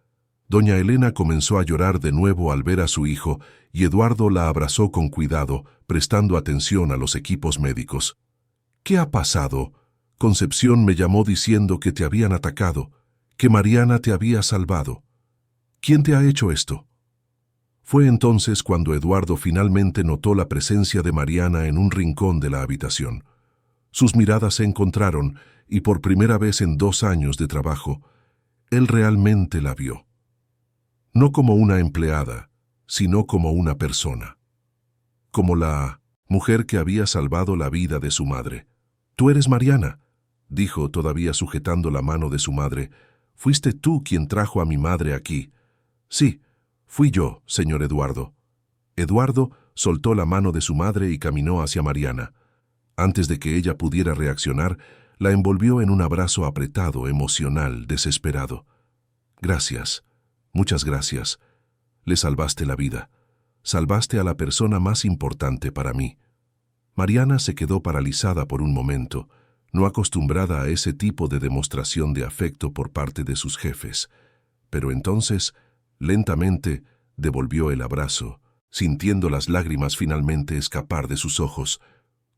Doña Elena comenzó a llorar de nuevo al ver a su hijo y Eduardo la abrazó con cuidado, prestando atención a los equipos médicos. «¿Qué ha pasado? Concepción me llamó diciendo que te habían atacado, que Mariana te había salvado. ¿Quién te ha hecho esto?». Fue entonces cuando Eduardo finalmente notó la presencia de Mariana en un rincón de la habitación. Sus miradas se encontraron y por primera vez en 2 años de trabajo, él realmente la vio. No como una empleada, sino como una persona. Como la mujer que había salvado la vida de su madre. «Tú eres Mariana», dijo todavía sujetando la mano de su madre. «Fuiste tú quien trajo a mi madre aquí». «Sí, fui yo, señor Eduardo». Eduardo soltó la mano de su madre y caminó hacia Mariana. Antes de que ella pudiera reaccionar, la envolvió en un abrazo apretado, emocional, desesperado. «Gracias, muchas gracias. Le salvaste la vida. Salvaste a la persona más importante para mí». Mariana se quedó paralizada por un momento, no acostumbrada a ese tipo de demostración de afecto por parte de sus jefes. Pero entonces, lentamente, devolvió el abrazo, sintiendo las lágrimas finalmente escapar de sus ojos.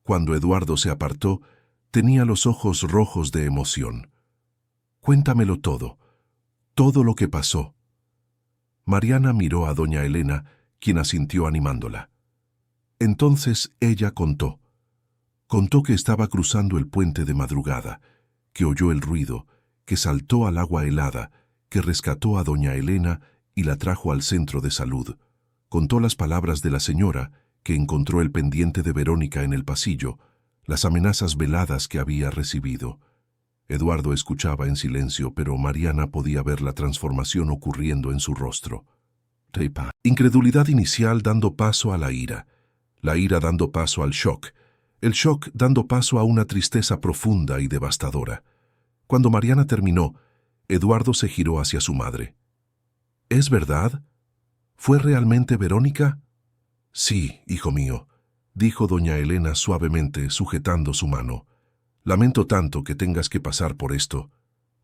Cuando Eduardo se apartó, tenía los ojos rojos de emoción. «Cuéntamelo todo lo que pasó». Mariana miró a doña Elena, quien asintió animándola. Entonces ella contó. Contó que estaba cruzando el puente de madrugada, que oyó el ruido, que saltó al agua helada, que rescató a doña Elena y la trajo al centro de salud. Contó las palabras de la señora, que encontró el pendiente de Verónica en el pasillo, las amenazas veladas que había recibido. Eduardo escuchaba en silencio, pero Mariana podía ver la transformación ocurriendo en su rostro. Incredulidad inicial dando paso a la ira dando paso al shock, el shock dando paso a una tristeza profunda y devastadora. Cuando Mariana terminó, Eduardo se giró hacia su madre. «¿Es verdad? ¿Fue realmente Verónica?». «Sí, hijo mío», dijo doña Elena suavemente, sujetando su mano. «Lamento tanto que tengas que pasar por esto,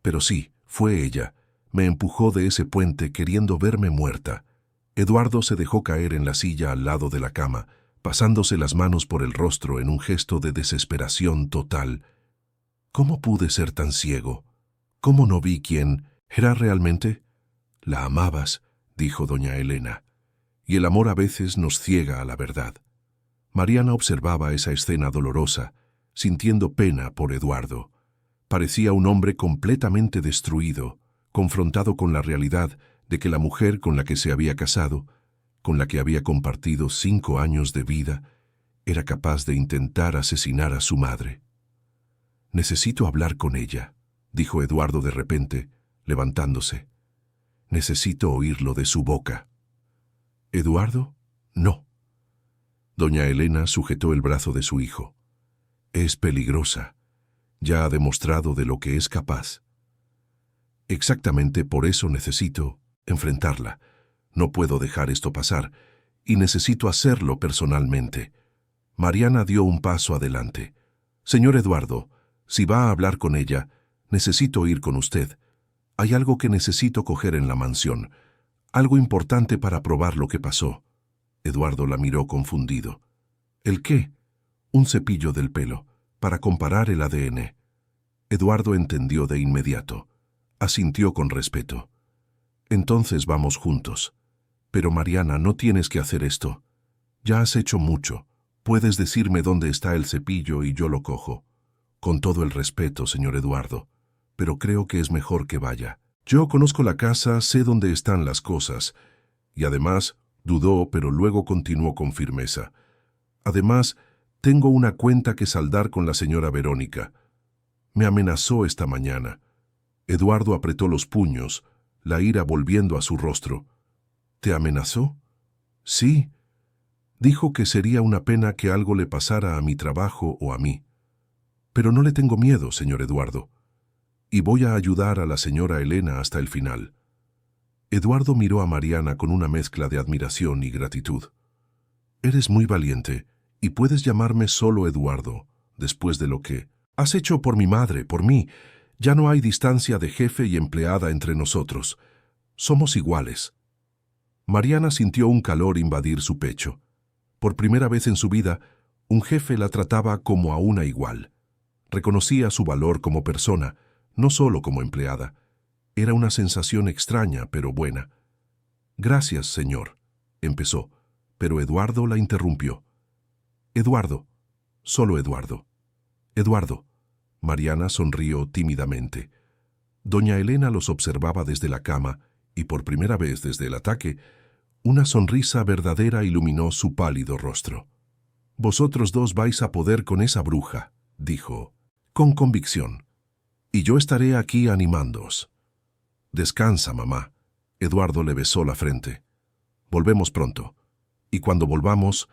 pero sí, fue ella. Me empujó de ese puente queriendo verme muerta. Eduardo se dejó caer en la silla al lado de la cama, pasándose las manos por el rostro en un gesto de desesperación total. ¿Cómo pude ser tan ciego? ¿Cómo no vi quién era realmente? La amabas, dijo doña Elena, y el amor a veces nos ciega a la verdad. Mariana observaba esa escena dolorosa, sintiendo pena por Eduardo. Parecía un hombre completamente destruido, confrontado con la realidad de que la mujer con la que se había casado, con la que había compartido 5 años de vida, era capaz de intentar asesinar a su madre. «Necesito hablar con ella», dijo Eduardo de repente, levantándose. «Necesito oírlo de su boca». «¿Eduardo? No». Doña Elena sujetó el brazo de su hijo. «Es peligrosa. Ya ha demostrado de lo que es capaz». «Exactamente por eso necesito enfrentarla. No puedo dejar esto pasar, y necesito hacerlo personalmente». Mariana dio un paso adelante. «Señor Eduardo, si va a hablar con ella, necesito ir con usted. Hay algo que necesito coger en la mansión, algo importante para probar lo que pasó». Eduardo la miró confundido. «¿El qué?» «Un cepillo del pelo, para comparar el ADN». Eduardo entendió de inmediato. Asintió con respeto. «Entonces vamos juntos. Pero Mariana, no tienes que hacer esto. Ya has hecho mucho. Puedes decirme dónde está el cepillo y yo lo cojo». «Con todo el respeto, señor Eduardo, pero creo que es mejor que vaya. Yo conozco la casa, sé dónde están las cosas». Y además, dudó, pero luego continuó con firmeza. «Además, tengo una cuenta que saldar con la señora Verónica. Me amenazó esta mañana». Eduardo apretó los puños, la ira volviendo a su rostro. «¿Te amenazó?» «Sí. Dijo que sería una pena que algo le pasara a mi trabajo o a mí. Pero no le tengo miedo, señor Eduardo. Y voy a ayudar a la señora Elena hasta el final». Eduardo miró a Mariana con una mezcla de admiración y gratitud. «Eres muy valiente, y puedes llamarme solo Eduardo, después de lo que has hecho por mi madre, por mí. Ya no hay distancia de jefe y empleada entre nosotros. Somos iguales». Mariana sintió un calor invadir su pecho. Por primera vez en su vida, un jefe la trataba como a una igual. Reconocía su valor como persona, no solo como empleada. Era una sensación extraña, pero buena. «Gracias, señor», empezó, pero Eduardo la interrumpió. «Eduardo, solo Eduardo. Eduardo». Mariana sonrió tímidamente. Doña Elena los observaba desde la cama, y por primera vez desde el ataque, una sonrisa verdadera iluminó su pálido rostro. «Vosotros dos vais a poder con esa bruja», dijo, con convicción. «Y yo estaré aquí animándoos». «Descansa, mamá». Eduardo le besó la frente. «Volvemos pronto. Y cuando volvamos,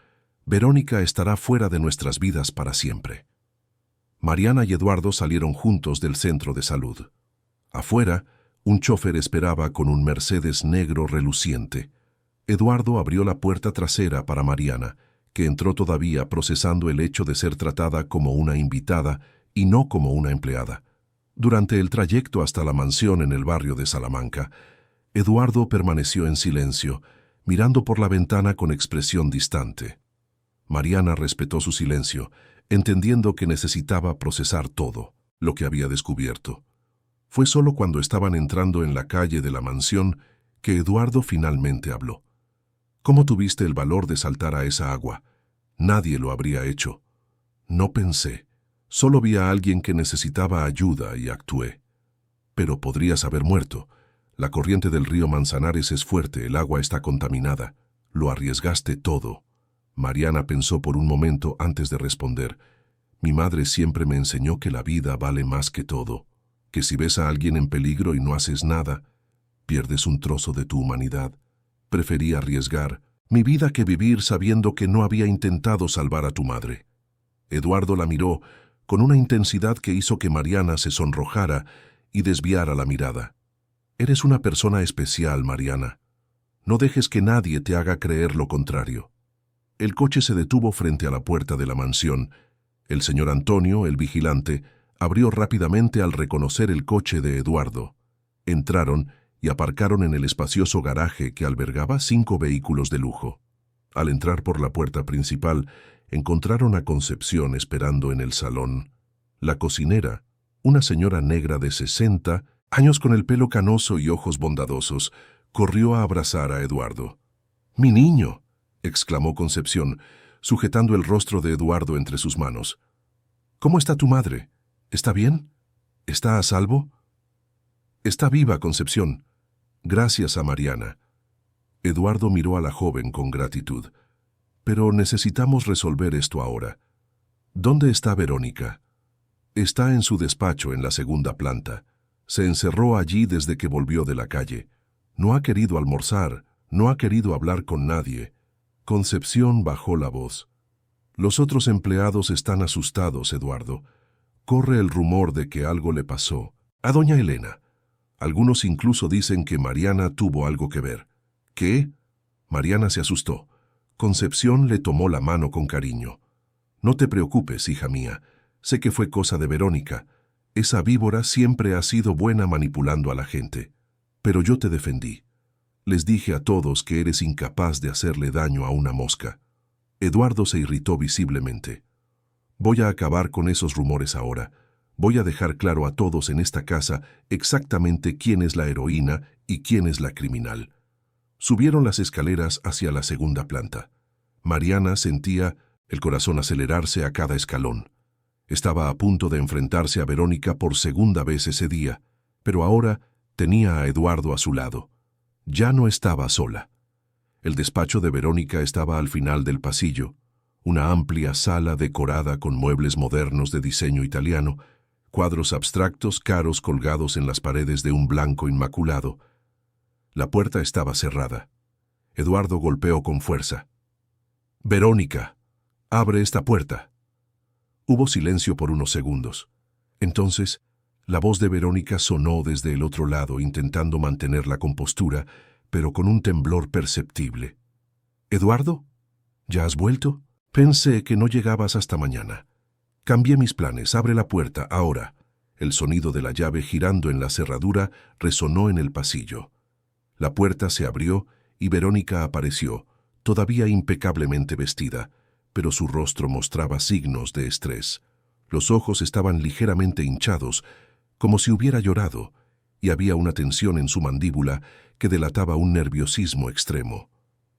Verónica estará fuera de nuestras vidas para siempre». Mariana y Eduardo salieron juntos del centro de salud. Afuera, un chofer esperaba con un Mercedes negro reluciente. Eduardo abrió la puerta trasera para Mariana, que entró todavía procesando el hecho de ser tratada como una invitada y no como una empleada. Durante el trayecto hasta la mansión en el barrio de Salamanca, Eduardo permaneció en silencio, mirando por la ventana con expresión distante. Mariana respetó su silencio, entendiendo que necesitaba procesar todo lo que había descubierto. Fue solo cuando estaban entrando en la calle de la mansión que Eduardo finalmente habló. «¿Cómo tuviste el valor de saltar a esa agua? Nadie lo habría hecho». «No pensé. Solo vi a alguien que necesitaba ayuda y actué». «Pero podrías haber muerto. La corriente del río Manzanares es fuerte, el agua está contaminada. Lo arriesgaste todo». Mariana pensó por un momento antes de responder. «Mi madre siempre me enseñó que la vida vale más que todo, que si ves a alguien en peligro y no haces nada, pierdes un trozo de tu humanidad. Preferí arriesgar mi vida que vivir sabiendo que no había intentado salvar a tu madre». Eduardo la miró con una intensidad que hizo que Mariana se sonrojara y desviara la mirada. «Eres una persona especial, Mariana. No dejes que nadie te haga creer lo contrario». El coche se detuvo frente a la puerta de la mansión. El señor Antonio, el vigilante, abrió rápidamente al reconocer el coche de Eduardo. Entraron y aparcaron en el espacioso garaje que albergaba 5 vehículos de lujo. Al entrar por la puerta principal, encontraron a Concepción esperando en el salón. La cocinera, una señora negra de 60 años con el pelo canoso y ojos bondadosos, corrió a abrazar a Eduardo. «¡Mi niño!», exclamó Concepción, sujetando el rostro de Eduardo entre sus manos. «¿Cómo está tu madre? ¿Está bien? ¿Está a salvo?» «Está viva, Concepción. Gracias a Mariana». Eduardo miró a la joven con gratitud. «Pero necesitamos resolver esto ahora. ¿Dónde está Verónica?» «Está en su despacho en la segunda planta. Se encerró allí desde que volvió de la calle. No ha querido almorzar, no ha querido hablar con nadie». Concepción bajó la voz. «Los otros empleados están asustados, Eduardo. Corre el rumor de que algo le pasó a doña Elena. Algunos incluso dicen que Mariana tuvo algo que ver». «¿Qué?». Mariana se asustó. Concepción le tomó la mano con cariño. «No te preocupes, hija mía. Sé que fue cosa de Verónica. Esa víbora siempre ha sido buena manipulando a la gente. Pero yo te defendí. Les dije a todos que eres incapaz de hacerle daño a una mosca». Eduardo se irritó visiblemente. «Voy a acabar con esos rumores ahora. Voy a dejar claro a todos en esta casa exactamente quién es la heroína y quién es la criminal». Subieron las escaleras hacia la segunda planta. Mariana sentía el corazón acelerarse a cada escalón. Estaba a punto de enfrentarse a Verónica por segunda vez ese día, pero ahora tenía a Eduardo a su lado. Ya no estaba sola. El despacho de Verónica estaba al final del pasillo, una amplia sala decorada con muebles modernos de diseño italiano, cuadros abstractos caros colgados en las paredes de un blanco inmaculado. La puerta estaba cerrada. Eduardo golpeó con fuerza. «Verónica, abre esta puerta». Hubo silencio por unos segundos. Entonces, la voz de Verónica sonó desde el otro lado, intentando mantener la compostura, pero con un temblor perceptible. «¿Eduardo? ¿Ya has vuelto? Pensé que no llegabas hasta mañana. Cambié mis planes, abre la puerta, ahora». El sonido de la llave girando en la cerradura resonó en el pasillo. La puerta se abrió y Verónica apareció, todavía impecablemente vestida, pero su rostro mostraba signos de estrés. Los ojos estaban ligeramente hinchados, como si hubiera llorado, y había una tensión en su mandíbula que delataba un nerviosismo extremo.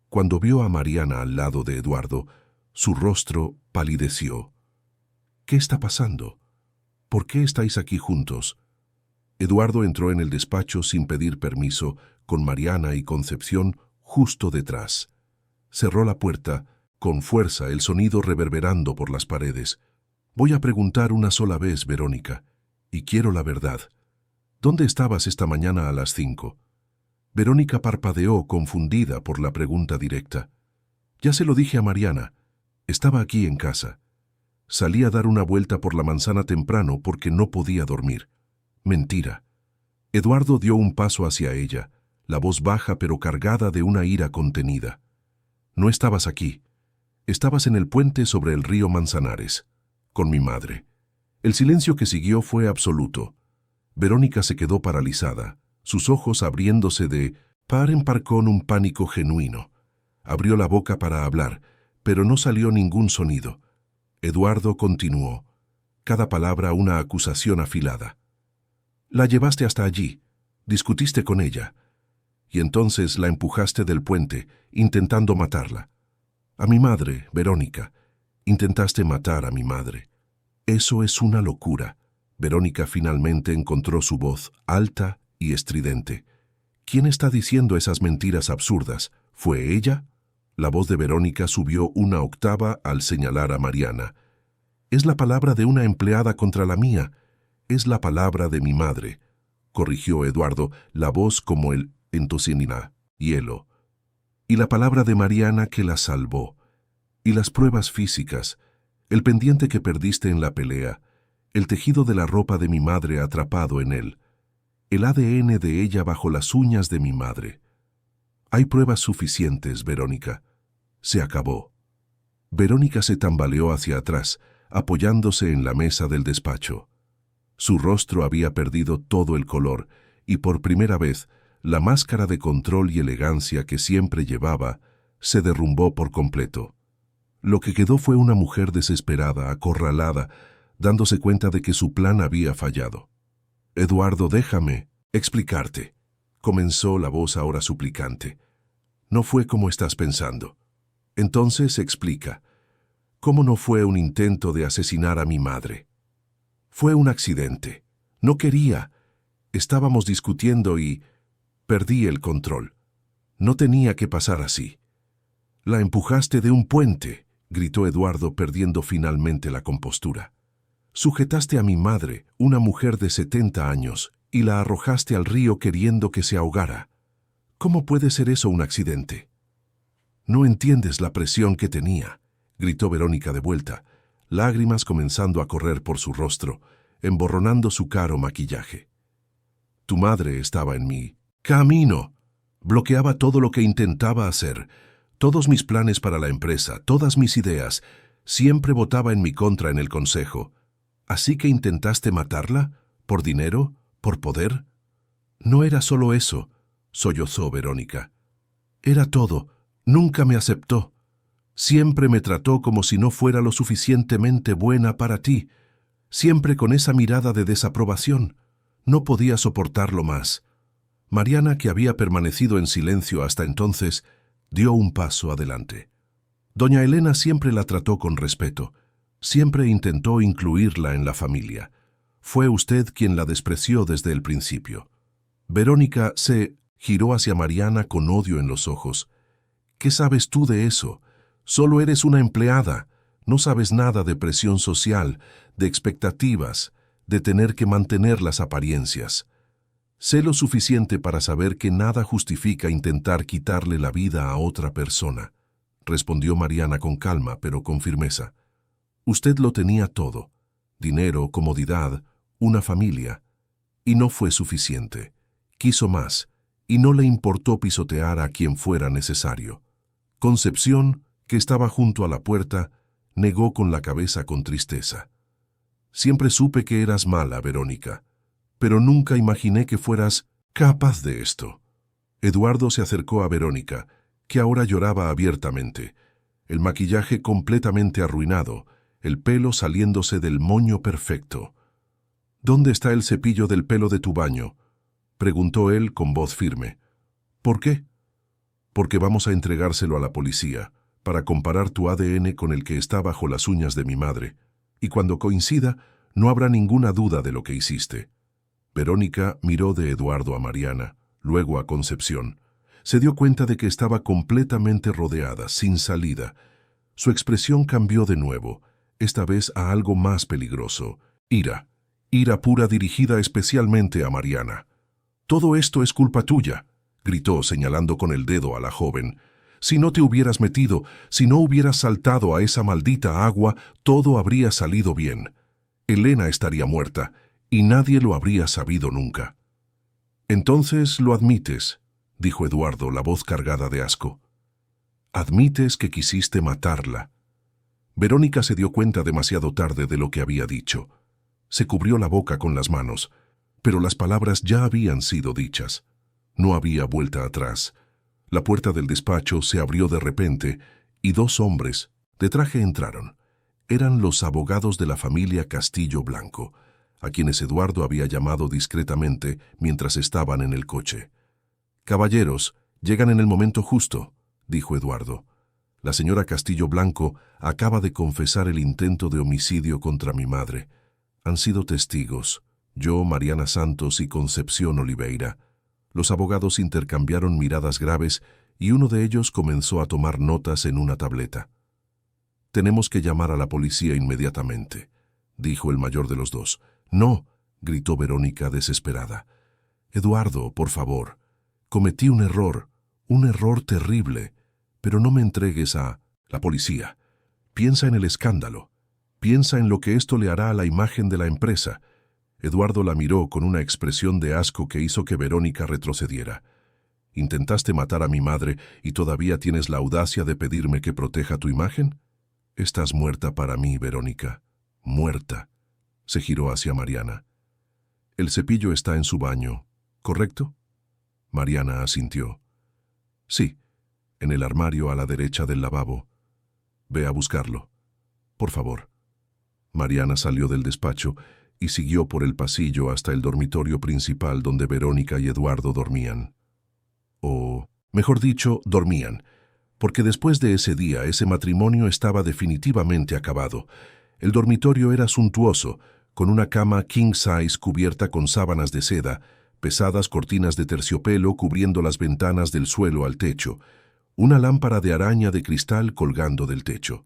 Cuando vio a Mariana al lado de Eduardo, su rostro palideció. «¿Qué está pasando? ¿Por qué estáis aquí juntos?». Eduardo entró en el despacho sin pedir permiso, con Mariana y Concepción justo detrás. Cerró la puerta, con fuerza, el sonido reverberando por las paredes. «Voy a preguntar una sola vez, Verónica, y quiero la verdad. ¿Dónde estabas esta mañana a las 5? Verónica parpadeó, confundida por la pregunta directa. «Ya se lo dije a Mariana. Estaba aquí en casa. Salí a dar una vuelta por la manzana temprano porque no podía dormir». «Mentira». Eduardo dio un paso hacia ella, la voz baja pero cargada de una ira contenida. «No estabas aquí. Estabas en el puente sobre el río Manzanares, con mi madre». El silencio que siguió fue absoluto. Verónica se quedó paralizada, sus ojos abriéndose de par en par con un pánico genuino. Abrió la boca para hablar, pero no salió ningún sonido. Eduardo continuó, cada palabra una acusación afilada. «La llevaste hasta allí, discutiste con ella, y entonces la empujaste del puente, intentando matarla. A mi madre, Verónica, intentaste matar a mi madre. Eso es una locura». Verónica finalmente encontró su voz, alta y estridente. «¿Quién está diciendo esas mentiras absurdas? ¿Fue ella?». La voz de Verónica subió una octava al señalar a Mariana. «Es la palabra de una empleada contra la mía. Es la palabra de mi madre», corrigió Eduardo, la voz como el entocinina, hielo. «Y la palabra de Mariana que la salvó. Y las pruebas físicas, el pendiente que perdiste en la pelea, el tejido de la ropa de mi madre atrapado en él, el ADN de ella bajo las uñas de mi madre. Hay pruebas suficientes, Verónica». Se acabó. Verónica se tambaleó hacia atrás, apoyándose en la mesa del despacho. Su rostro había perdido todo el color y por primera vez La máscara de control y elegancia que siempre llevaba se derrumbó por completo. Lo que quedó fue una mujer desesperada, acorralada, dándose cuenta de que su plan había fallado. «Eduardo, déjame explicarte», comenzó la voz ahora suplicante. «No fue como estás pensando». «Entonces explica. ¿Cómo no fue un intento de asesinar a mi madre?» «Fue un accidente. No quería. Estábamos discutiendo y perdí el control. No tenía que pasar así». «La empujaste de un puente», gritó Eduardo, perdiendo finalmente la compostura. «Sujetaste a mi madre, una mujer de 70 años, y la arrojaste al río queriendo que se ahogara. ¿Cómo puede ser eso un accidente?» «No entiendes la presión que tenía», gritó Verónica de vuelta, lágrimas comenzando a correr por su rostro, emborronando su caro maquillaje. «Tu madre estaba en mi camino. Bloqueaba todo lo que intentaba hacer, todos mis planes para la empresa, todas mis ideas. Siempre votaba en mi contra en el consejo. ¿Así que intentaste matarla? ¿Por dinero? ¿Por poder?» «No era solo eso», sollozó Verónica. «Era todo. Nunca me aceptó. Siempre me trató como si no fuera lo suficientemente buena para ti. Siempre con esa mirada de desaprobación. No podía soportarlo más». Mariana, que había permanecido en silencio hasta entonces, dio un paso adelante. Doña Elena siempre la trató con respeto. Siempre intentó incluirla en la familia. Fue usted quien la despreció desde el principio. Verónica se giró hacia Mariana con odio en los ojos. «¿Qué sabes tú de eso? Solo eres una empleada. No sabes nada de presión social, de expectativas, de tener que mantener las apariencias. Sé lo suficiente para saber que nada justifica intentar quitarle la vida a otra persona», respondió Mariana con calma, pero con firmeza. «Usted lo tenía todo: dinero, comodidad, una familia. Y no fue suficiente. Quiso más, y no le importó pisotear a quien fuera necesario». Concepción, que estaba junto a la puerta, negó con la cabeza con tristeza. «Siempre supe que eras mala, Verónica, pero nunca imaginé que fueras capaz de esto». Eduardo se acercó a Verónica, que ahora lloraba abiertamente, el maquillaje completamente arruinado, el pelo saliéndose del moño perfecto. «¿Dónde está el cepillo del pelo de tu baño?», preguntó él con voz firme. «¿Por qué?». «Porque vamos a entregárselo a la policía, para comparar tu ADN con el que está bajo las uñas de mi madre, y cuando coincida, no habrá ninguna duda de lo que hiciste». Verónica miró de Eduardo a Mariana, luego a Concepción. Se dio cuenta de que estaba completamente rodeada, sin salida. Su expresión cambió de nuevo, esta vez a algo más peligroso: ira. Ira pura dirigida especialmente a Mariana. «Todo esto es culpa tuya», gritó señalando con el dedo a la joven. «Si no te hubieras metido, si no hubieras saltado a esa maldita agua, todo habría salido bien. Elena estaría muerta, y nadie lo habría sabido nunca». «Entonces lo admites», dijo Eduardo, la voz cargada de asco. «Admites que quisiste matarla». Verónica se dio cuenta demasiado tarde de lo que había dicho. Se cubrió la boca con las manos, pero las palabras ya habían sido dichas. No había vuelta atrás. La puerta del despacho se abrió de repente y dos hombres de traje entraron. Eran los abogados de la familia Castillo Blanco, a quienes Eduardo había llamado discretamente mientras estaban en el coche. «Caballeros, llegan en el momento justo», dijo Eduardo. «La señora Castillo Blanco acaba de confesar el intento de homicidio contra mi madre. Han sido testigos, yo, Mariana Santos y Concepción Oliveira». Los abogados intercambiaron miradas graves y uno de ellos comenzó a tomar notas en una tableta. «Tenemos que llamar a la policía inmediatamente», dijo el mayor de los dos. «No», gritó Verónica desesperada. «Eduardo, por favor. Cometí un error terrible, pero no me entregues a la policía. Piensa en el escándalo. Piensa en lo que esto le hará a la imagen de la empresa». Eduardo la miró con una expresión de asco que hizo que Verónica retrocediera. «¿Intentaste matar a mi madre y todavía tienes la audacia de pedirme que proteja tu imagen? Estás muerta para mí, Verónica. Muerta». Se giró hacia Mariana. «El cepillo está en su baño, ¿correcto?». Mariana asintió. Sí, en el armario a la derecha del lavabo. Ve a buscarlo. Por favor. Mariana salió del despacho y siguió por el pasillo hasta el dormitorio principal donde Verónica y Eduardo dormían. O, mejor dicho, dormían, porque después de ese día ese matrimonio estaba definitivamente acabado. El dormitorio era suntuoso, con una cama king size cubierta con sábanas de seda, pesadas cortinas de terciopelo cubriendo las ventanas del suelo al techo, una lámpara de araña de cristal colgando del techo.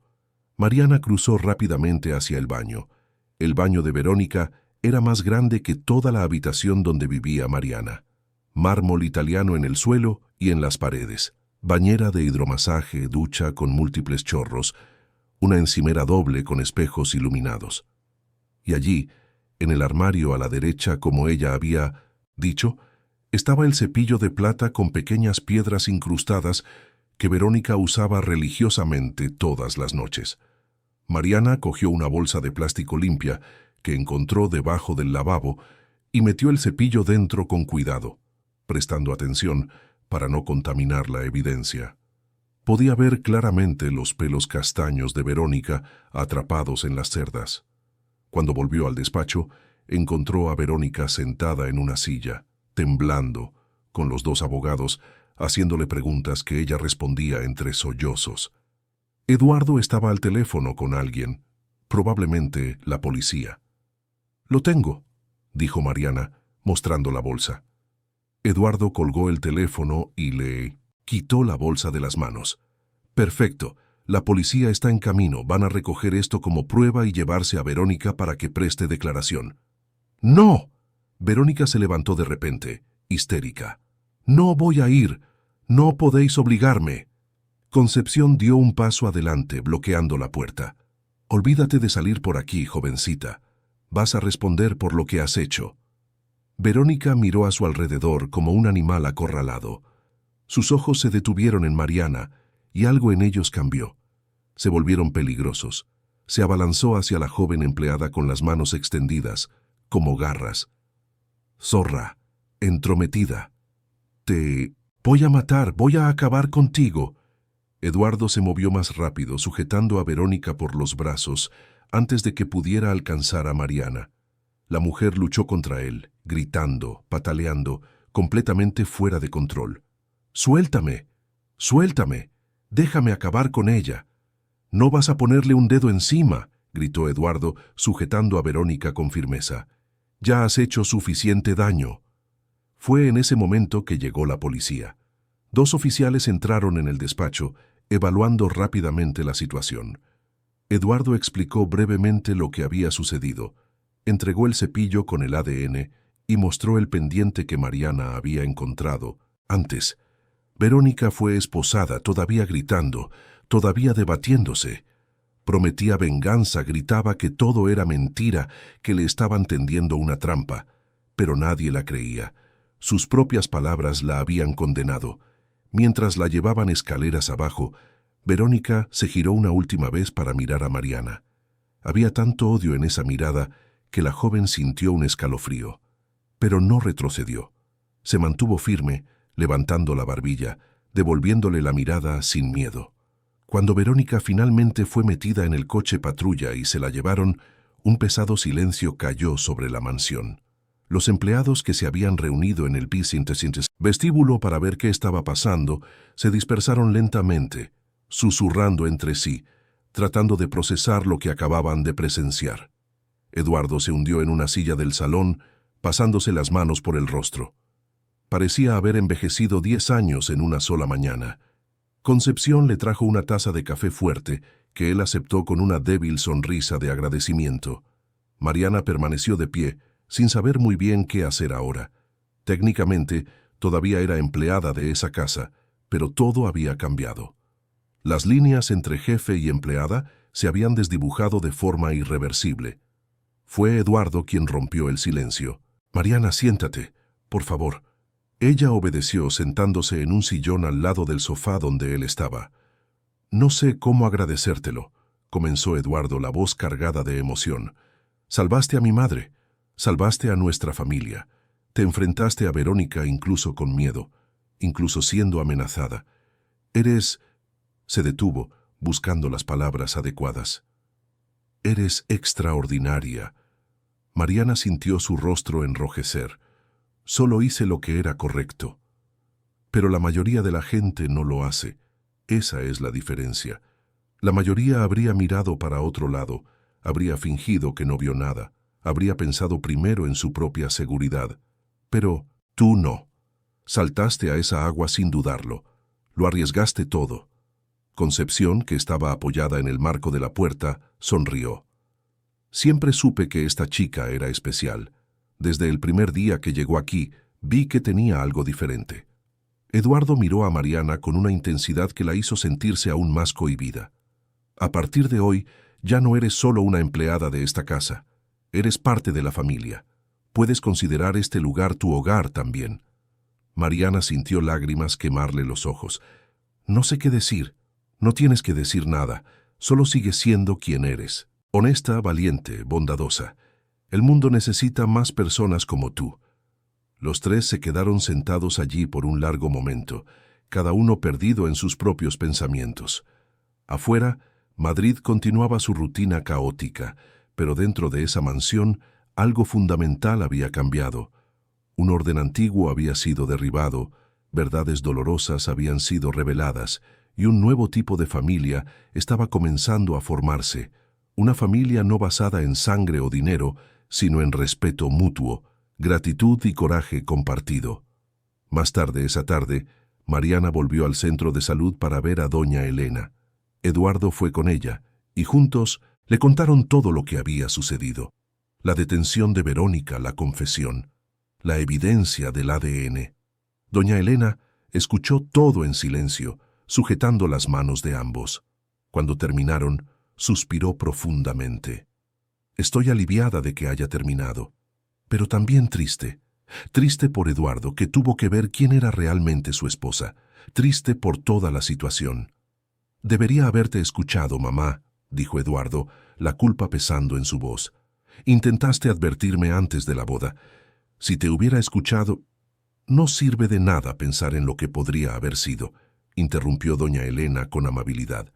Mariana cruzó rápidamente hacia el baño. El baño de Verónica era más grande que toda la habitación donde vivía Mariana. Mármol italiano en el suelo y en las paredes, bañera de hidromasaje, ducha con múltiples chorros, una encimera doble con espejos iluminados. Y allí, en el armario a la derecha, como ella había dicho, estaba el cepillo de plata con pequeñas piedras incrustadas que Verónica usaba religiosamente todas las noches. Mariana cogió una bolsa de plástico limpia que encontró debajo del lavabo y metió el cepillo dentro con cuidado, prestando atención para no contaminar la evidencia. Podía ver claramente los pelos castaños de Verónica atrapados en las cerdas. Cuando volvió al despacho, encontró a Verónica sentada en una silla, temblando, con los dos abogados, haciéndole preguntas que ella respondía entre sollozos. Eduardo estaba al teléfono con alguien, probablemente la policía. «Lo tengo», dijo Mariana, mostrando la bolsa. Eduardo colgó el teléfono y le quitó la bolsa de las manos. «Perfecto, la policía está en camino, van a recoger esto como prueba y llevarse a Verónica para que preste declaración». «¡No!». Verónica se levantó de repente, histérica. «No voy a ir, no podéis obligarme». Concepción dio un paso adelante, bloqueando la puerta. «Olvídate de salir por aquí, jovencita. Vas a responder por lo que has hecho». Verónica miró a su alrededor como un animal acorralado. Sus ojos se detuvieron en Mariana y algo en ellos cambió. Se volvieron peligrosos. Se abalanzó hacia la joven empleada con las manos extendidas, como garras. «Zorra, entrometida. Te voy a matar, voy a acabar contigo». Eduardo se movió más rápido, sujetando a Verónica por los brazos, antes de que pudiera alcanzar a Mariana. La mujer luchó contra él, gritando, pataleando, completamente fuera de control. «¡Suéltame! ¡Suéltame! ¡Déjame acabar con ella!». «No vas a ponerle un dedo encima», gritó Eduardo, sujetando a Verónica con firmeza. «Ya has hecho suficiente daño». Fue en ese momento que llegó la policía. 2 oficiales entraron en el despacho, evaluando rápidamente la situación. Eduardo explicó brevemente lo que había sucedido, entregó el cepillo con el ADN y mostró el pendiente que Mariana había encontrado. Antes, Verónica fue esposada, todavía gritando, todavía debatiéndose. Prometía venganza, gritaba que todo era mentira, que le estaban tendiendo una trampa, pero nadie la creía. Sus propias palabras la habían condenado. Mientras la llevaban escaleras abajo, Verónica se giró una última vez para mirar a Mariana. Había tanto odio en esa mirada que la joven sintió un escalofrío, pero no retrocedió. Se mantuvo firme, levantando la barbilla, devolviéndole la mirada sin miedo. Cuando Verónica finalmente fue metida en el coche patrulla y se la llevaron, un pesado silencio cayó sobre la mansión. Los empleados que se habían reunido en el vestíbulo para ver qué estaba pasando se dispersaron lentamente, susurrando entre sí, tratando de procesar lo que acababan de presenciar. Eduardo se hundió en una silla del salón, pasándose las manos por el rostro. Parecía haber envejecido 10 años en una sola mañana. Concepción le trajo una taza de café fuerte, que él aceptó con una débil sonrisa de agradecimiento. Mariana permaneció de pie, sin saber muy bien qué hacer ahora. Técnicamente, todavía era empleada de esa casa, pero todo había cambiado. Las líneas entre jefe y empleada se habían desdibujado de forma irreversible. Fue Eduardo quien rompió el silencio. «Mariana, siéntate, por favor». Ella obedeció sentándose en un sillón al lado del sofá donde él estaba. «No sé cómo agradecértelo», comenzó Eduardo, la voz cargada de emoción. «Salvaste a mi madre, salvaste a nuestra familia, te enfrentaste a Verónica incluso con miedo, incluso siendo amenazada. Eres... Se detuvo, buscando las palabras adecuadas. Eres extraordinaria. Mariana sintió su rostro enrojecer. Solo hice lo que era correcto. Pero la mayoría de la gente no lo hace. Esa es la diferencia. La mayoría habría mirado para otro lado, habría fingido que no vio nada, habría pensado primero en su propia seguridad. Pero tú no. Saltaste a esa agua sin dudarlo. Lo arriesgaste todo. Concepción, que estaba apoyada en el marco de la puerta, sonrió. Siempre supe que esta chica era especial. Desde el primer día que llegó aquí, vi que tenía algo diferente. Eduardo miró a Mariana con una intensidad que la hizo sentirse aún más cohibida. A partir de hoy, ya no eres solo una empleada de esta casa. Eres parte de la familia. Puedes considerar este lugar tu hogar también. Mariana sintió lágrimas quemarle los ojos. No sé qué decir. No tienes que decir nada. Solo sigue siendo quien eres. Honesta, valiente, bondadosa. El mundo necesita más personas como tú. Los tres se quedaron sentados allí por un largo momento, cada uno perdido en sus propios pensamientos. Afuera, Madrid continuaba su rutina caótica, pero dentro de esa mansión algo fundamental había cambiado. Un orden antiguo había sido derribado, verdades dolorosas habían sido reveladas, y un nuevo tipo de familia estaba comenzando a formarse. Una familia no basada en sangre o dinero, sino en respeto mutuo, gratitud y coraje compartido. Más tarde esa tarde, Mariana volvió al centro de salud para ver a doña Elena. Eduardo fue con ella, y juntos le contaron todo lo que había sucedido. La detención de Verónica, la confesión, la evidencia del ADN. Doña Elena escuchó todo en silencio, sujetando las manos de ambos. Cuando terminaron, suspiró profundamente. Estoy aliviada de que haya terminado, pero también triste. Triste por Eduardo, que tuvo que ver quién era realmente su esposa. Triste por toda la situación. Debería haberte escuchado, mamá, dijo Eduardo, la culpa pesando en su voz. Intentaste advertirme antes de la boda. Si te hubiera escuchado... No sirve de nada pensar en lo que podría haber sido, interrumpió doña Elena con amabilidad.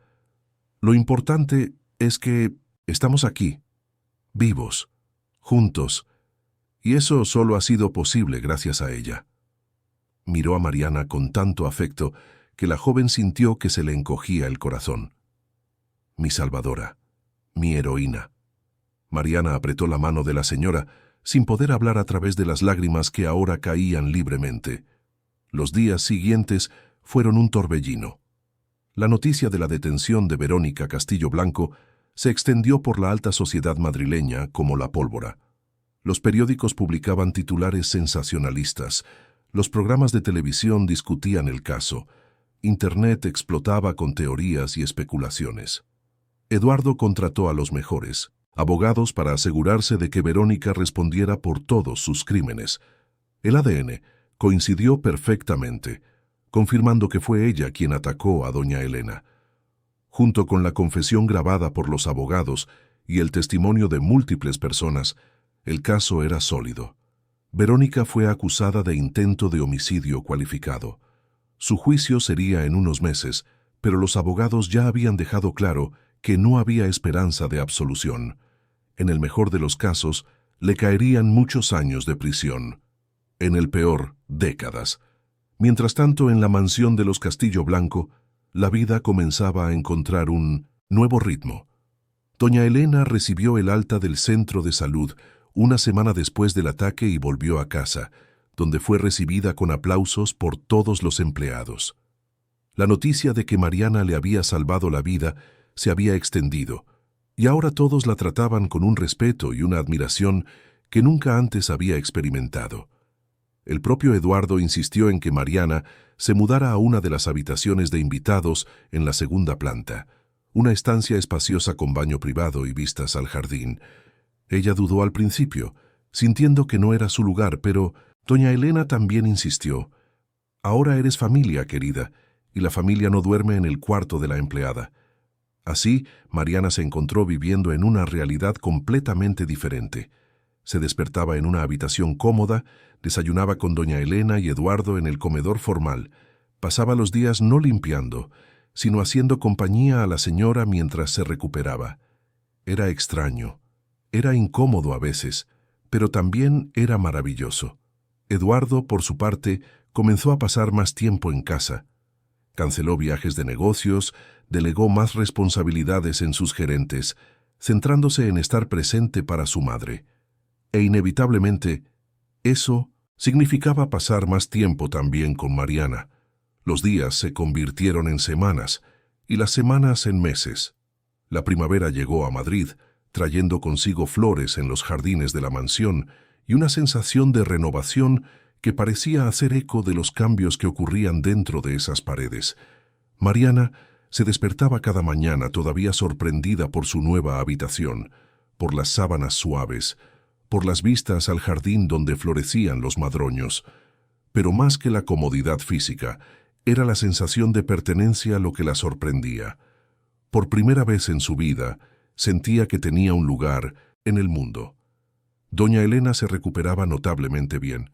Lo importante es que estamos aquí, vivos, juntos, y eso solo ha sido posible gracias a ella. Miró a Mariana con tanto afecto que la joven sintió que se le encogía el corazón. Mi salvadora, mi heroína. Mariana apretó la mano de la señora, sin poder hablar a través de las lágrimas que ahora caían libremente. Los días siguientes fueron un torbellino. La noticia de la detención de Verónica Castillo Blanco se extendió por la alta sociedad madrileña como la pólvora. Los periódicos publicaban titulares sensacionalistas, los programas de televisión discutían el caso, Internet explotaba con teorías y especulaciones. Eduardo contrató a los mejores, abogados para asegurarse de que Verónica respondiera por todos sus crímenes. El ADN coincidió perfectamente, confirmando que fue ella quien atacó a doña Elena. Junto con la confesión grabada por los abogados y el testimonio de múltiples personas, el caso era sólido. Verónica fue acusada de intento de homicidio cualificado. Su juicio sería en unos meses, pero los abogados ya habían dejado claro que no había esperanza de absolución. En el mejor de los casos, le caerían muchos años de prisión. En el peor, décadas. Mientras tanto, en la mansión de los Castillo Blanco, la vida comenzaba a encontrar un nuevo ritmo. Doña Elena recibió el alta del centro de salud una semana después del ataque y volvió a casa, donde fue recibida con aplausos por todos los empleados. La noticia de que Mariana le había salvado la vida se había extendido, y ahora todos la trataban con un respeto y una admiración que nunca antes había experimentado. El propio Eduardo insistió en que Mariana se mudara a una de las habitaciones de invitados en la segunda planta, una estancia espaciosa con baño privado y vistas al jardín. Ella dudó al principio, sintiendo que no era su lugar, pero doña Elena también insistió. Ahora eres familia, querida, y la familia no duerme en el cuarto de la empleada. Así, Mariana se encontró viviendo en una realidad completamente diferente. Se despertaba en una habitación cómoda, desayunaba con doña Elena y Eduardo en el comedor formal. Pasaba los días no limpiando, sino haciendo compañía a la señora mientras se recuperaba. Era extraño, era incómodo a veces, pero también era maravilloso. Eduardo, por su parte, comenzó a pasar más tiempo en casa. Canceló viajes de negocios, delegó más responsabilidades en sus gerentes, centrándose en estar presente para su madre. E inevitablemente, eso significaba pasar más tiempo también con Mariana. Los días se convirtieron en semanas y las semanas en meses. La primavera llegó a Madrid, trayendo consigo flores en los jardines de la mansión y una sensación de renovación que parecía hacer eco de los cambios que ocurrían dentro de esas paredes. Mariana se despertaba cada mañana todavía sorprendida por su nueva habitación, por las sábanas suaves, por las vistas al jardín donde florecían los madroños. Pero más que la comodidad física, era la sensación de pertenencia lo que la sorprendía. Por primera vez en su vida, sentía que tenía un lugar en el mundo. Doña Elena se recuperaba notablemente bien.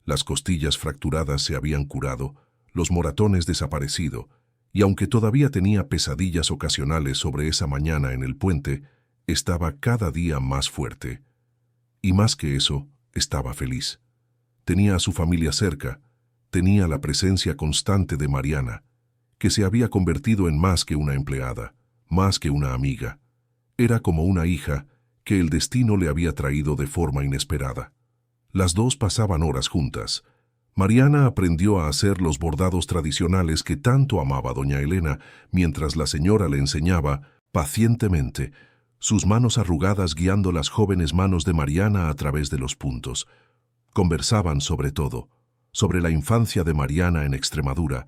Las costillas fracturadas se habían curado, los moratones desaparecido, y aunque todavía tenía pesadillas ocasionales sobre esa mañana en el puente, estaba cada día más fuerte. Y más que eso, estaba feliz. Tenía a su familia cerca, tenía la presencia constante de Mariana, que se había convertido en más que una empleada, más que una amiga. Era como una hija que el destino le había traído de forma inesperada. Las dos pasaban horas juntas. Mariana aprendió a hacer los bordados tradicionales que tanto amaba doña Elena, mientras la señora le enseñaba, pacientemente, sus manos arrugadas guiando las jóvenes manos de Mariana a través de los puntos. Conversaban sobre todo, sobre la infancia de Mariana en Extremadura,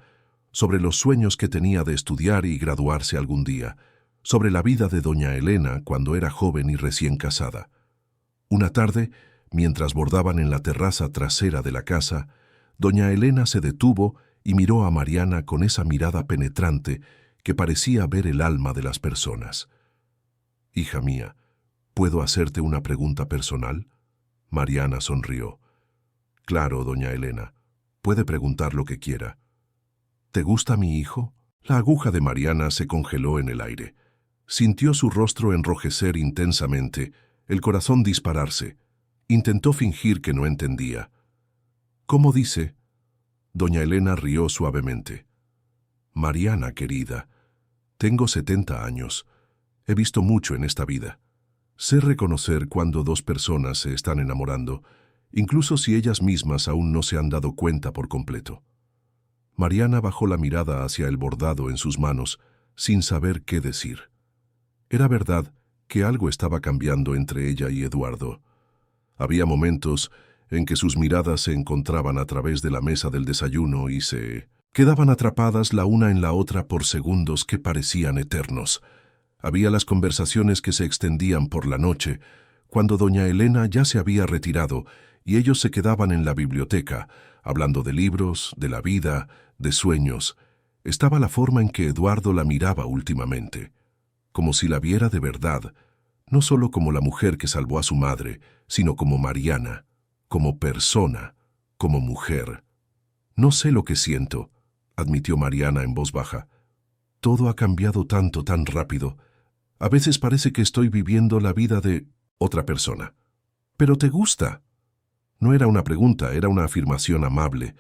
sobre los sueños que tenía de estudiar y graduarse algún día, sobre la vida de doña Elena cuando era joven y recién casada. Una tarde, mientras bordaban en la terraza trasera de la casa, doña Elena se detuvo y miró a Mariana con esa mirada penetrante que parecía ver el alma de las personas. «Hija mía, ¿puedo hacerte una pregunta personal?» Mariana sonrió. «Claro, doña Elena, puede preguntar lo que quiera». «¿Te gusta mi hijo?» La aguja de Mariana se congeló en el aire. Sintió su rostro enrojecer intensamente, el corazón dispararse. Intentó fingir que no entendía. «¿Cómo dice?» Doña Elena rió suavemente. «Mariana, querida, tengo 70 años. He visto mucho en esta vida. Sé reconocer cuando dos personas se están enamorando, incluso si ellas mismas aún no se han dado cuenta por completo». Mariana bajó la mirada hacia el bordado en sus manos, sin saber qué decir. Era verdad que algo estaba cambiando entre ella y Eduardo. Había momentos en que sus miradas se encontraban a través de la mesa del desayuno y se quedaban atrapadas la una en la otra por segundos que parecían eternos. Había las conversaciones que se extendían por la noche, cuando doña Elena ya se había retirado y ellos se quedaban en la biblioteca, hablando de libros, de la vida, de sueños. Estaba la forma en que Eduardo la miraba últimamente, como si la viera de verdad, no solo como la mujer que salvó a su madre, sino como Mariana, como persona, como mujer. «No sé lo que siento», admitió Mariana en voz baja. «Todo ha cambiado tanto, tan rápido. A veces parece que estoy viviendo la vida de otra persona». «¿Pero te gusta?» No era una pregunta, era una afirmación amable.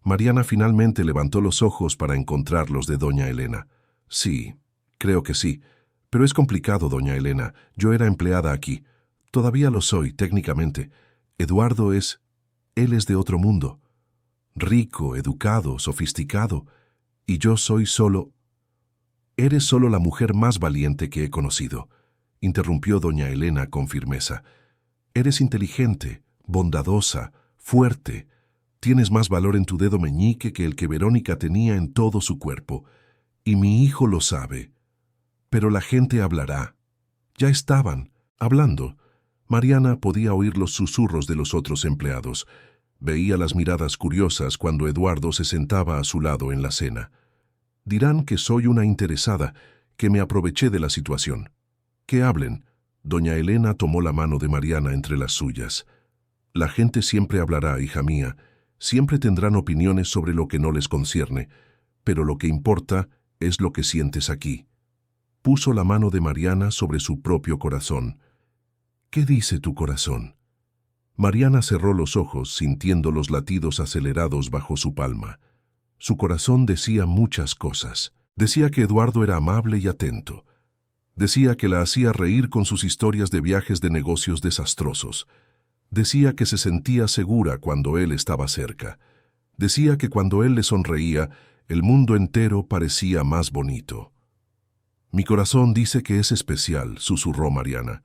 Mariana finalmente levantó los ojos para encontrar los de doña Elena. «Sí, creo que sí. Pero es complicado, doña Elena. Yo era empleada aquí. Todavía lo soy, técnicamente. Eduardo es... él es de otro mundo. Rico, educado, sofisticado. Y yo soy solo... Eres solo la mujer más valiente que he conocido», interrumpió doña Elena con firmeza. «Eres inteligente, bondadosa, fuerte. Tienes más valor en tu dedo meñique que el que Verónica tenía en todo su cuerpo. Y mi hijo lo sabe. Pero la gente hablará». Ya estaban hablando. Mariana podía oír los susurros de los otros empleados. Veía las miradas curiosas cuando Eduardo se sentaba a su lado en la cena. «Dirán que soy una interesada, que me aproveché de la situación». «Que hablen». Doña Elena tomó la mano de Mariana entre las suyas. La gente siempre hablará, hija mía, siempre tendrán opiniones sobre lo que no les concierne, pero lo que importa es lo que sientes aquí. Puso la mano de Mariana sobre su propio corazón. ¿Qué dice tu corazón? Mariana cerró los ojos, sintiendo los latidos acelerados bajo su palma. Su corazón decía muchas cosas. Decía que Eduardo era amable y atento. Decía que la hacía reír con sus historias de viajes de negocios desastrosos. Decía que se sentía segura cuando él estaba cerca. Decía que cuando él le sonreía, el mundo entero parecía más bonito. Mi corazón dice que es especial, susurró Mariana.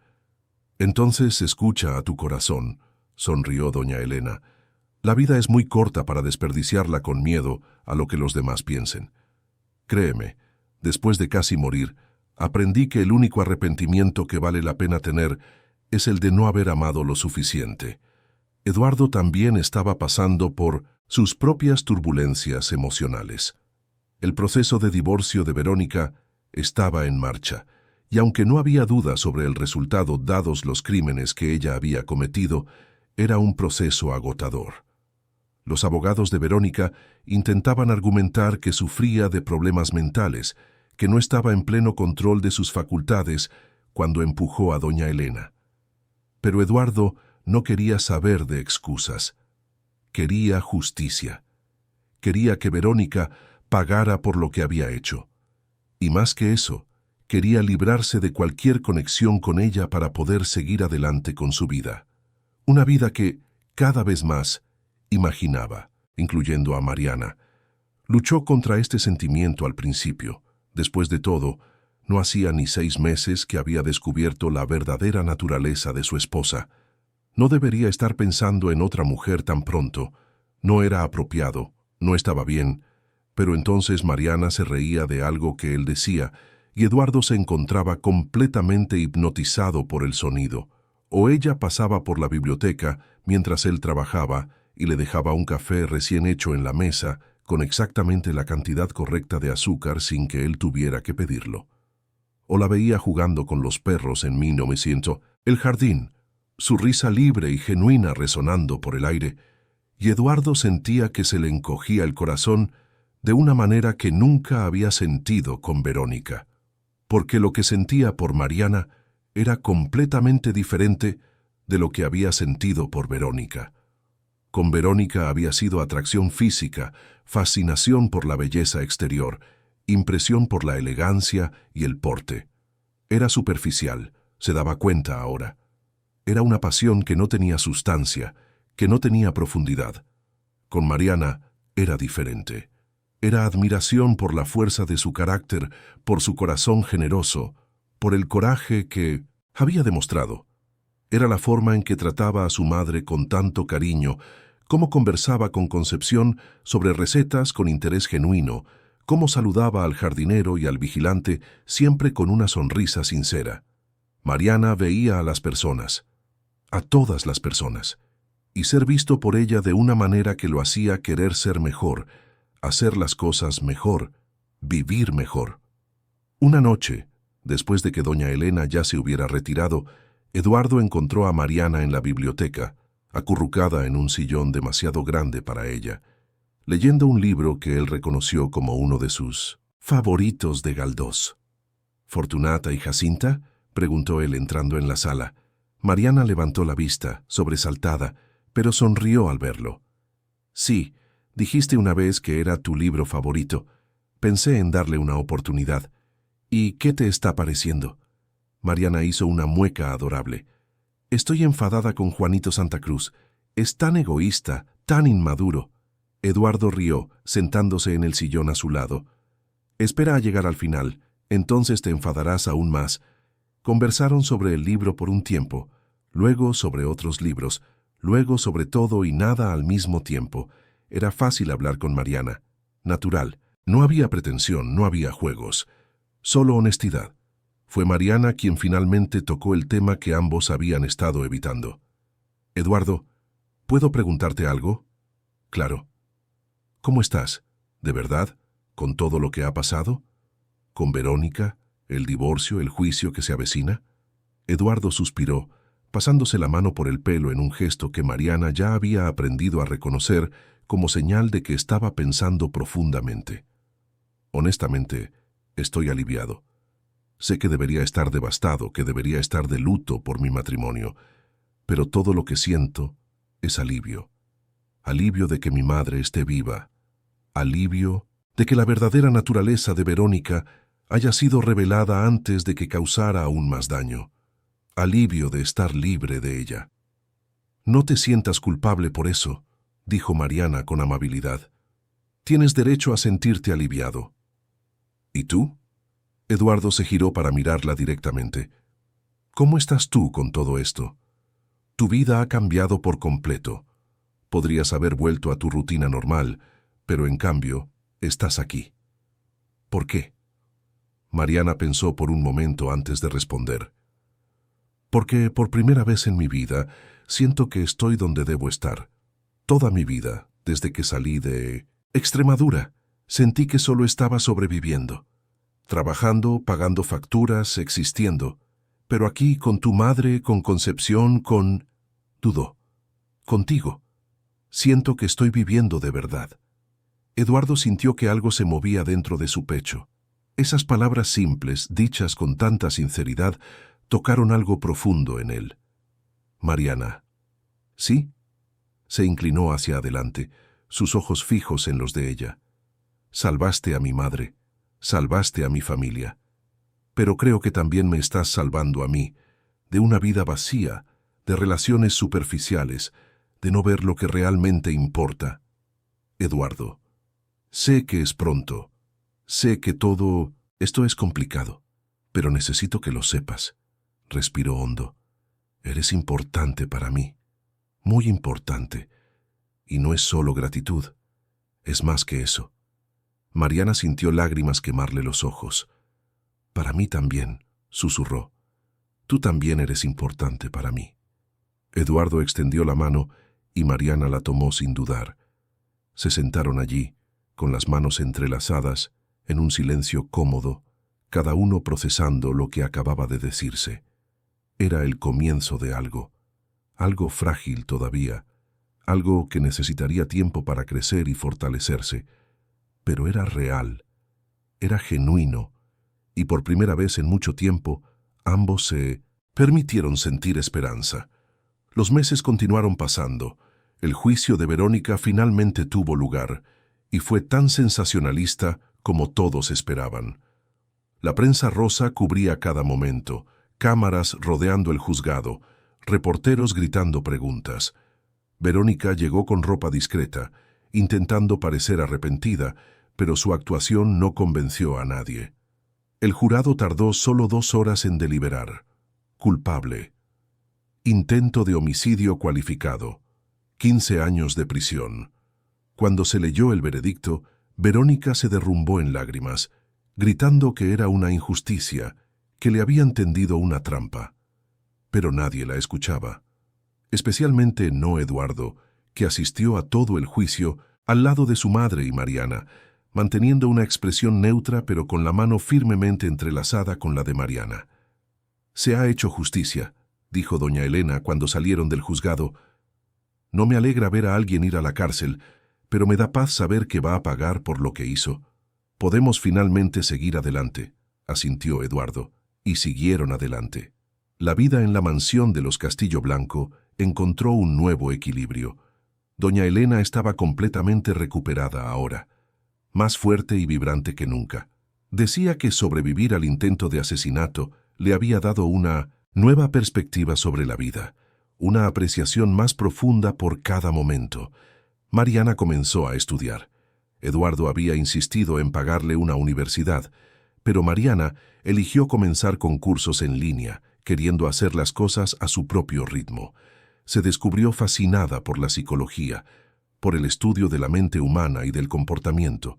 Entonces escucha a tu corazón, sonrió doña Elena. La vida es muy corta para desperdiciarla con miedo a lo que los demás piensen. Créeme, después de casi morir, aprendí que el único arrepentimiento que vale la pena tener es el de no haber amado lo suficiente. Eduardo también estaba pasando por sus propias turbulencias emocionales. El proceso de divorcio de Verónica estaba en marcha, y aunque no había duda sobre el resultado dados los crímenes que ella había cometido, era un proceso agotador. Los abogados de Verónica intentaban argumentar que sufría de problemas mentales, que no estaba en pleno control de sus facultades cuando empujó a doña Elena. Pero Eduardo no quería saber de excusas. Quería justicia. Quería que Verónica pagara por lo que había hecho. Y más que eso, quería librarse de cualquier conexión con ella para poder seguir adelante con su vida. Una vida que, cada vez más, imaginaba, incluyendo a Mariana. Luchó contra este sentimiento al principio. Después de todo, no hacía ni 6 meses que había descubierto la verdadera naturaleza de su esposa. No debería estar pensando en otra mujer tan pronto. No era apropiado, no estaba bien. Pero entonces Mariana se reía de algo que él decía, y Eduardo se encontraba completamente hipnotizado por el sonido. O ella pasaba por la biblioteca mientras él trabajaba y le dejaba un café recién hecho en la mesa con exactamente la cantidad correcta de azúcar sin que él tuviera que pedirlo. O la veía jugando con los perros en 1900, el jardín, su risa libre y genuina resonando por el aire, y Eduardo sentía que se le encogía el corazón de una manera que nunca había sentido con Verónica, porque lo que sentía por Mariana era completamente diferente de lo que había sentido por Verónica. Con Verónica había sido atracción física, fascinación por la belleza exterior, impresión por la elegancia y el porte. Era superficial, se daba cuenta ahora. Era una pasión que no tenía sustancia, que no tenía profundidad. Con Mariana era diferente. Era admiración por la fuerza de su carácter, por su corazón generoso, por el coraje que había demostrado. Era la forma en que trataba a su madre con tanto cariño, cómo conversaba con Concepción sobre recetas con interés genuino, cómo saludaba al jardinero y al vigilante siempre con una sonrisa sincera. Mariana veía a las personas, a todas las personas, y ser visto por ella de una manera que lo hacía querer ser mejor, hacer las cosas mejor, vivir mejor. Una noche, después de que doña Elena ya se hubiera retirado, Eduardo encontró a Mariana en la biblioteca, acurrucada en un sillón demasiado grande para ella, leyendo un libro que él reconoció como uno de sus favoritos de Galdós. ¿Fortunata y Jacinta?, preguntó él entrando en la sala. Mariana levantó la vista, sobresaltada, pero sonrió al verlo. Sí, dijiste una vez que era tu libro favorito. Pensé en darle una oportunidad. ¿Y qué te está pareciendo? Mariana hizo una mueca adorable. Estoy enfadada con Juanito Santa Cruz. Es tan egoísta, tan inmaduro. Eduardo rió, sentándose en el sillón a su lado. Espera a llegar al final, entonces te enfadarás aún más. Conversaron sobre el libro por un tiempo, luego sobre otros libros, luego sobre todo y nada al mismo tiempo. Era fácil hablar con Mariana. Natural. No había pretensión, no había juegos. Solo honestidad. Fue Mariana quien finalmente tocó el tema que ambos habían estado evitando. Eduardo, ¿puedo preguntarte algo? Claro. ¿Cómo estás? ¿De verdad? ¿Con todo lo que ha pasado? ¿Con Verónica? ¿El divorcio? ¿El juicio que se avecina? Eduardo suspiró, pasándose la mano por el pelo en un gesto que Mariana ya había aprendido a reconocer como señal de que estaba pensando profundamente. Honestamente, estoy aliviado. Sé que debería estar devastado, que debería estar de luto por mi matrimonio, pero todo lo que siento es alivio. Alivio de que mi madre esté viva. Alivio de que la verdadera naturaleza de Verónica haya sido revelada antes de que causara aún más daño. Alivio de estar libre de ella. No te sientas culpable por eso, dijo Mariana con amabilidad. Tienes derecho a sentirte aliviado. ¿Y tú? Eduardo se giró para mirarla directamente. ¿Cómo estás tú con todo esto? Tu vida ha cambiado por completo. Podrías haber vuelto a tu rutina normal, pero en cambio, estás aquí. ¿Por qué? Mariana pensó por un momento antes de responder. Porque por primera vez en mi vida siento que estoy donde debo estar. Toda mi vida, desde que salí de Extremadura, sentí que solo estaba sobreviviendo. Trabajando, pagando facturas, existiendo. Pero aquí, con tu madre, con Concepción, dudó. Contigo. Siento que estoy viviendo de verdad. Eduardo sintió que algo se movía dentro de su pecho. Esas palabras simples, dichas con tanta sinceridad, tocaron algo profundo en él. Mariana. ¿Sí? Se inclinó hacia adelante, sus ojos fijos en los de ella. Salvaste a mi madre, salvaste a mi familia. Pero creo que también me estás salvando a mí, de una vida vacía, de relaciones superficiales, de no ver lo que realmente importa. Eduardo, sé que es pronto, sé que todo esto es complicado, pero necesito que lo sepas. Respiró hondo. Eres importante para mí, muy importante, y no es solo gratitud, es más que eso. Mariana sintió lágrimas quemarle los ojos. Para mí también, susurró. Tú también eres importante para mí. Eduardo extendió la mano y Mariana la tomó sin dudar. Se sentaron allí, con las manos entrelazadas, en un silencio cómodo, cada uno procesando lo que acababa de decirse. Era el comienzo de algo frágil todavía, algo que necesitaría tiempo para crecer y fortalecerse, pero era real, era genuino, y por primera vez en mucho tiempo, ambos se permitieron sentir esperanza. Los meses continuaron pasando. El juicio de Verónica finalmente tuvo lugar, y fue tan sensacionalista como todos esperaban. La prensa rosa cubría cada momento, cámaras rodeando el juzgado, reporteros gritando preguntas. Verónica llegó con ropa discreta, intentando parecer arrepentida, pero su actuación no convenció a nadie. El jurado tardó solo 2 horas en deliberar. Culpable. Intento de homicidio cualificado. 15 años de prisión. Cuando se leyó el veredicto, Verónica se derrumbó en lágrimas, gritando que era una injusticia, que le habían tendido una trampa. Pero nadie la escuchaba. Especialmente no Eduardo, que asistió a todo el juicio al lado de su madre y Mariana, manteniendo una expresión neutra pero con la mano firmemente entrelazada con la de Mariana. «Se ha hecho justicia», dijo doña Elena cuando salieron del juzgado. «No me alegra ver a alguien ir a la cárcel, pero me da paz saber que va a pagar por lo que hizo. Podemos finalmente seguir adelante», asintió Eduardo, y siguieron adelante. La vida en la mansión de los Castillo Blanco encontró un nuevo equilibrio. Doña Elena estaba completamente recuperada ahora, más fuerte y vibrante que nunca. Decía que sobrevivir al intento de asesinato le había dado una nueva perspectiva sobre la vida, una apreciación más profunda por cada momento. Mariana comenzó a estudiar. Eduardo había insistido en pagarle una universidad, pero Mariana eligió comenzar con cursos en línea, queriendo hacer las cosas a su propio ritmo. Se descubrió fascinada por la psicología, por el estudio de la mente humana y del comportamiento.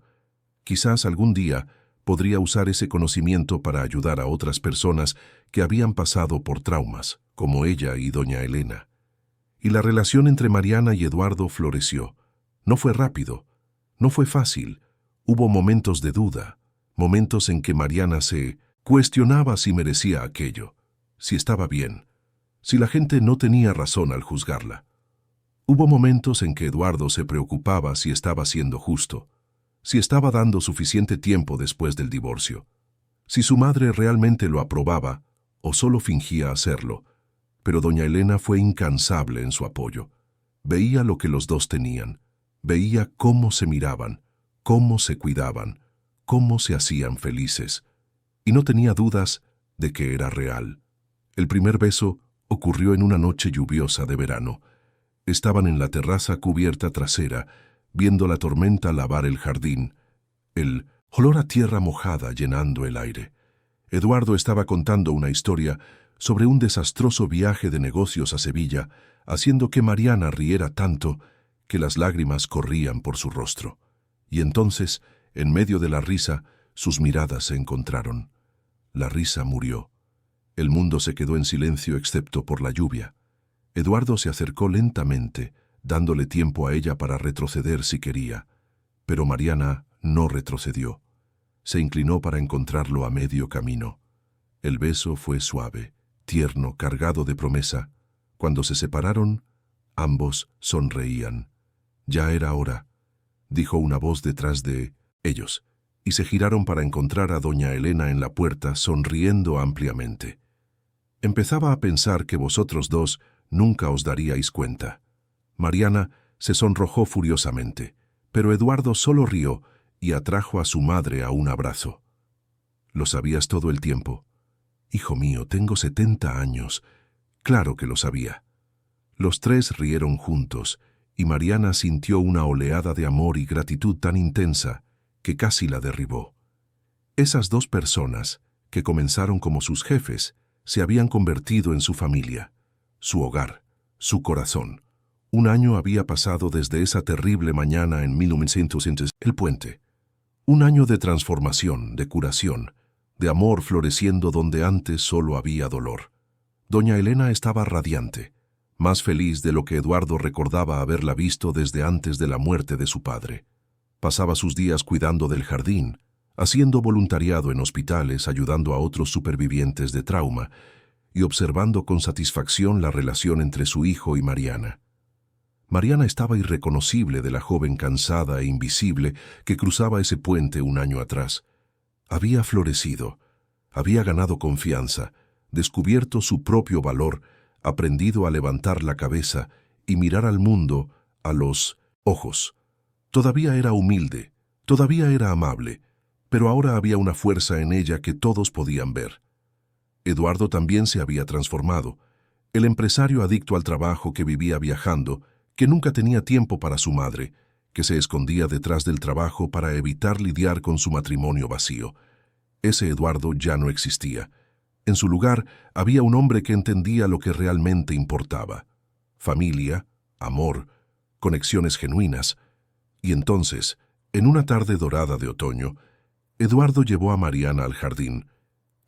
Quizás algún día podría usar ese conocimiento para ayudar a otras personas que habían pasado por traumas, como ella y doña Elena. Y la relación entre Mariana y Eduardo floreció. No fue rápido, no fue fácil. Hubo momentos de duda, momentos en que Mariana se cuestionaba si merecía aquello, si estaba bien. si la gente no tenía razón al juzgarla. Hubo momentos en que Eduardo se preocupaba si estaba siendo justo, si estaba dando suficiente tiempo después del divorcio, si su madre realmente lo aprobaba o solo fingía hacerlo, pero doña Elena fue incansable en su apoyo. Veía lo que los dos tenían, veía cómo se miraban, cómo se cuidaban, cómo se hacían felices, y no tenía dudas de que era real. El primer beso ocurrió en una noche lluviosa de verano. Estaban en la terraza cubierta trasera, viendo la tormenta lavar el jardín, el olor a tierra mojada llenando el aire. Eduardo estaba contando una historia sobre un desastroso viaje de negocios a Sevilla, haciendo que Mariana riera tanto que las lágrimas corrían por su rostro. Y entonces, en medio de la risa, sus miradas se encontraron. La risa murió. El mundo se quedó en silencio excepto por la lluvia. Eduardo se acercó lentamente, dándole tiempo a ella para retroceder si quería. Pero Mariana no retrocedió. Se inclinó para encontrarlo a medio camino. El beso fue suave, tierno, cargado de promesa. Cuando se separaron, ambos sonreían. «Ya era hora», dijo una voz detrás de ellos, y se giraron para encontrar a doña Elena en la puerta, sonriendo ampliamente. «Empezaba a pensar que vosotros dos nunca os daríais cuenta». Mariana se sonrojó furiosamente, pero Eduardo solo rió y atrajo a su madre a un abrazo. «Lo sabías todo el tiempo». «Hijo mío, tengo 70 años. Claro que lo sabía». Los tres rieron juntos, y Mariana sintió una oleada de amor y gratitud tan intensa que casi la derribó. Esas dos personas, que comenzaron como sus jefes, se habían convertido en su familia, su hogar, su corazón. Un año había pasado desde esa terrible mañana en 1900, el puente. Un año de transformación, de curación, de amor floreciendo donde antes solo había dolor. Doña Elena estaba radiante, más feliz de lo que Eduardo recordaba haberla visto desde antes de la muerte de su padre. Pasaba sus días cuidando del jardín, haciendo voluntariado en hospitales, ayudando a otros supervivientes de trauma y observando con satisfacción la relación entre su hijo y Mariana. Mariana estaba irreconocible de la joven cansada e invisible que cruzaba ese puente un año atrás. Había florecido, había ganado confianza, descubierto su propio valor, aprendido a levantar la cabeza y mirar al mundo a los ojos. Todavía era humilde, todavía era amable, pero ahora había una fuerza en ella que todos podían ver. Eduardo también se había transformado. El empresario adicto al trabajo que vivía viajando, que nunca tenía tiempo para su madre, que se escondía detrás del trabajo para evitar lidiar con su matrimonio vacío. Ese Eduardo ya no existía. En su lugar había un hombre que entendía lo que realmente importaba: familia, amor, conexiones genuinas. Y entonces, en una tarde dorada de otoño, Eduardo llevó a Mariana al jardín,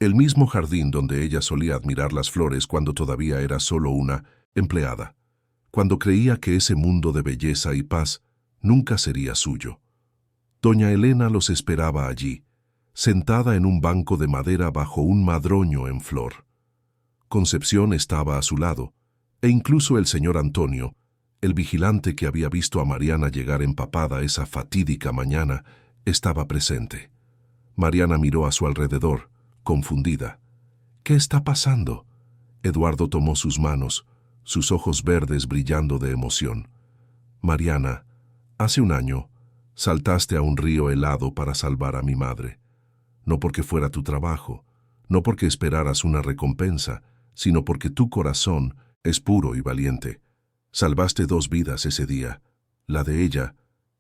el mismo jardín donde ella solía admirar las flores cuando todavía era solo una empleada, cuando creía que ese mundo de belleza y paz nunca sería suyo. Doña Elena los esperaba allí, sentada en un banco de madera bajo un madroño en flor. Concepción estaba a su lado, e incluso el señor Antonio, el vigilante que había visto a Mariana llegar empapada esa fatídica mañana, estaba presente. Mariana miró a su alrededor, confundida. «¿Qué está pasando?». Eduardo tomó sus manos, sus ojos verdes brillando de emoción. «Mariana, hace un año saltaste a un río helado para salvar a mi madre. No porque fuera tu trabajo, no porque esperaras una recompensa, sino porque tu corazón es puro y valiente. Salvaste 2 vidas ese día. La de ella»,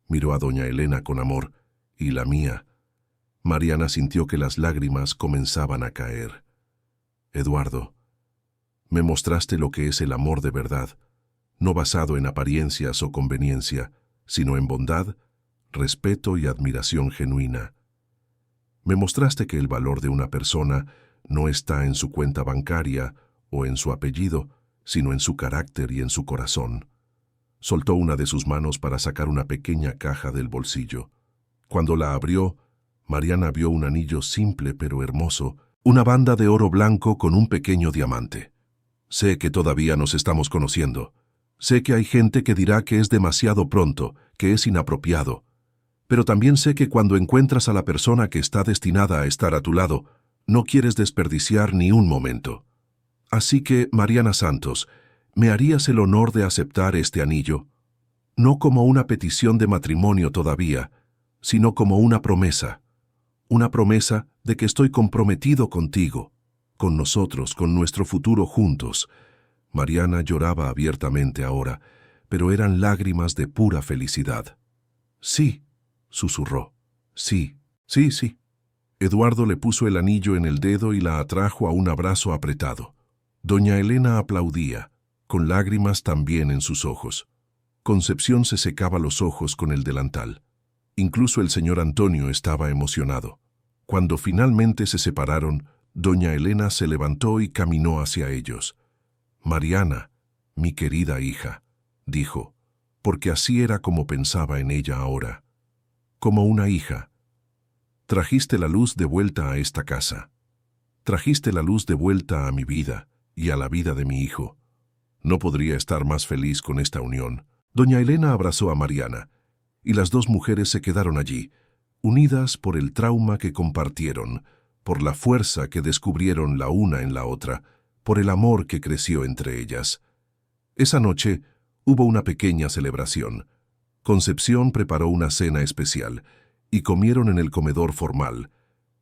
miró a doña Elena con amor, «y la mía». Mariana sintió que las lágrimas comenzaban a caer. «Eduardo, me mostraste lo que es el amor de verdad, no basado en apariencias o conveniencia, sino en bondad, respeto y admiración genuina. Me mostraste que el valor de una persona no está en su cuenta bancaria o en su apellido, sino en su carácter y en su corazón». Soltó una de sus manos para sacar una pequeña caja del bolsillo. Cuando la abrió, Mariana vio un anillo simple pero hermoso, una banda de oro blanco con un pequeño diamante. Sé que todavía nos estamos conociendo. Sé que hay gente que dirá que es demasiado pronto, que es inapropiado. Pero también sé que cuando encuentras a la persona que está destinada a estar a tu lado, no quieres desperdiciar ni un momento. Así que, Mariana Santos, ¿me harías el honor de aceptar este anillo? No como una petición de matrimonio todavía, sino como una promesa de que estoy comprometido contigo, con nosotros, con nuestro futuro juntos. Mariana lloraba abiertamente ahora, pero eran lágrimas de pura felicidad. Sí, susurró. Sí, sí, sí. Eduardo le puso el anillo en el dedo y la atrajo a un abrazo apretado. Doña Elena aplaudía, con lágrimas también en sus ojos. Concepción se secaba los ojos con el delantal. Incluso el señor Antonio estaba emocionado. Cuando finalmente se separaron, doña Elena se levantó y caminó hacia ellos. «Mariana, mi querida hija», dijo, porque así era como pensaba en ella ahora. Como una hija. Trajiste la luz de vuelta a esta casa. Trajiste la luz de vuelta a mi vida y a la vida de mi hijo. No podría estar más feliz con esta unión. Doña Elena abrazó a Mariana, y las dos mujeres se quedaron allí, unidas por el trauma que compartieron, por la fuerza que descubrieron la una en la otra, por el amor que creció entre ellas. Esa noche hubo una pequeña celebración. Concepción preparó una cena especial, y comieron en el comedor formal,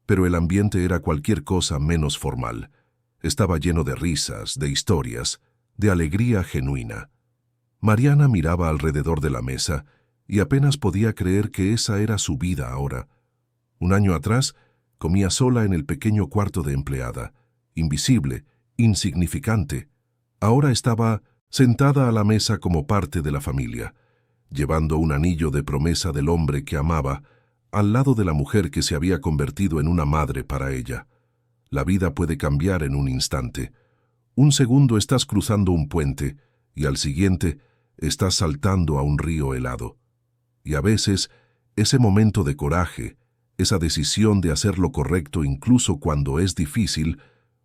pero el ambiente era cualquier cosa menos formal. Estaba lleno de risas, de historias, de alegría genuina. Mariana miraba alrededor de la mesa y apenas podía creer que esa era su vida ahora. Un año atrás, comía sola en el pequeño cuarto de empleada, invisible, insignificante. Ahora estaba sentada a la mesa como parte de la familia, llevando un anillo de promesa del hombre que amaba, al lado de la mujer que se había convertido en una madre para ella. La vida puede cambiar en un instante. Un segundo estás cruzando un puente y al siguiente estás saltando a un río helado. Y a veces, ese momento de coraje, esa decisión de hacer lo correcto incluso cuando es difícil,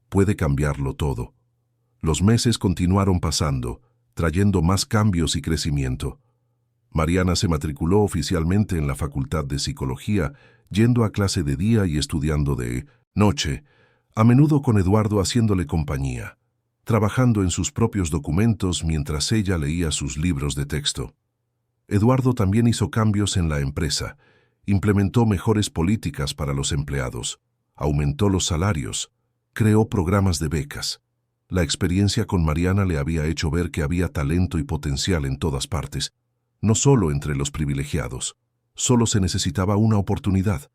puede cambiarlo todo. Los meses continuaron pasando, trayendo más cambios y crecimiento. Mariana se matriculó oficialmente en la Facultad de Psicología, yendo a clase de día y estudiando de noche, a menudo con Eduardo haciéndole compañía, trabajando en sus propios documentos mientras ella leía sus libros de texto. Eduardo también hizo cambios en la empresa, implementó mejores políticas para los empleados, aumentó los salarios, creó programas de becas. La experiencia con Mariana le había hecho ver que había talento y potencial en todas partes, no solo entre los privilegiados. Solo se necesitaba una oportunidad.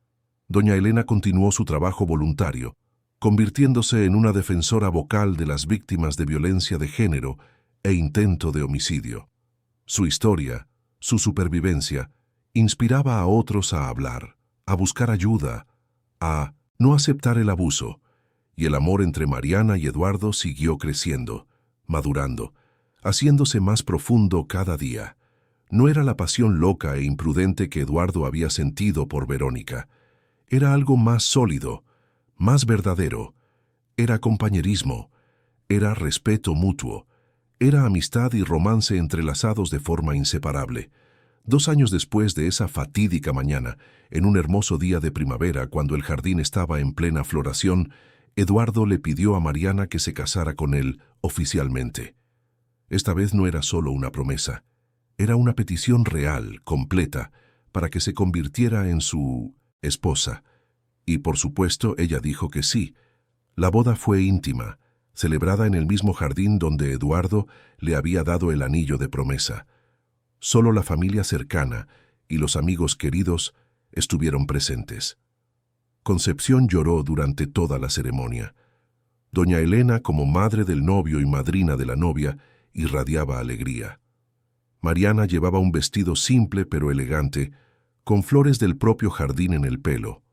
Doña Elena continuó su trabajo voluntario, convirtiéndose en una defensora vocal de las víctimas de violencia de género e intento de homicidio. Su historia, su supervivencia, inspiraba a otros a hablar, a buscar ayuda, a no aceptar el abuso, y el amor entre Mariana y Eduardo siguió creciendo, madurando, haciéndose más profundo cada día. No era la pasión loca e imprudente que Eduardo había sentido por Verónica. Era algo más sólido, más verdadero. Era compañerismo, era respeto mutuo, era amistad y romance entrelazados de forma inseparable. 2 años después de esa fatídica mañana, en un hermoso día de primavera, cuando el jardín estaba en plena floración, Eduardo le pidió a Mariana que se casara con él oficialmente. Esta vez no era solo una promesa, era una petición real, completa, para que se convirtiera en su esposa. Y por supuesto ella dijo que sí. La boda fue íntima, celebrada en el mismo jardín donde Eduardo le había dado el anillo de promesa. Solo la familia cercana y los amigos queridos estuvieron presentes. Concepción lloró durante toda la ceremonia. Doña Elena, como madre del novio y madrina de la novia, irradiaba alegría. Mariana llevaba un vestido simple pero elegante, con flores del propio jardín en el pelo.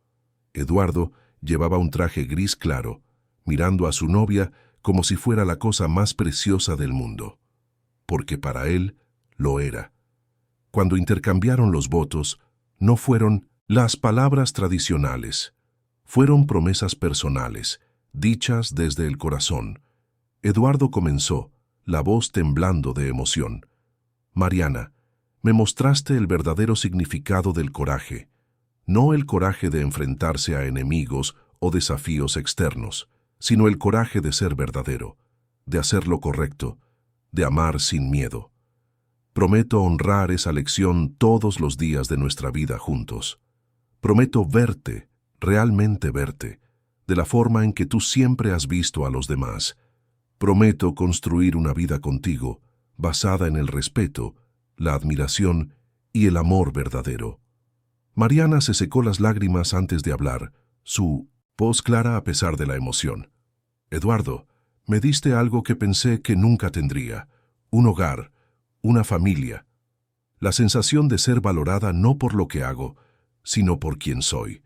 Eduardo llevaba un traje gris claro, mirando a su novia como si fuera la cosa más preciosa del mundo. Porque para él lo era. Cuando intercambiaron los votos, no fueron las palabras tradicionales, fueron promesas personales, dichas desde el corazón. Eduardo comenzó, la voz temblando de emoción. Mariana, me mostraste el verdadero significado del coraje, no el coraje de enfrentarse a enemigos o desafíos externos, sino el coraje de ser verdadero, de hacer lo correcto, de amar sin miedo. Prometo honrar esa lección todos los días de nuestra vida juntos. Prometo verte, realmente verte, de la forma en que tú siempre has visto a los demás. Prometo construir una vida contigo, basada en el respeto, la admiración y el amor verdadero. Mariana se secó las lágrimas antes de hablar, su voz clara a pesar de la emoción. Eduardo, me diste algo que pensé que nunca tendría, un hogar, una familia. La sensación de ser valorada no por lo que hago, sino por quien soy.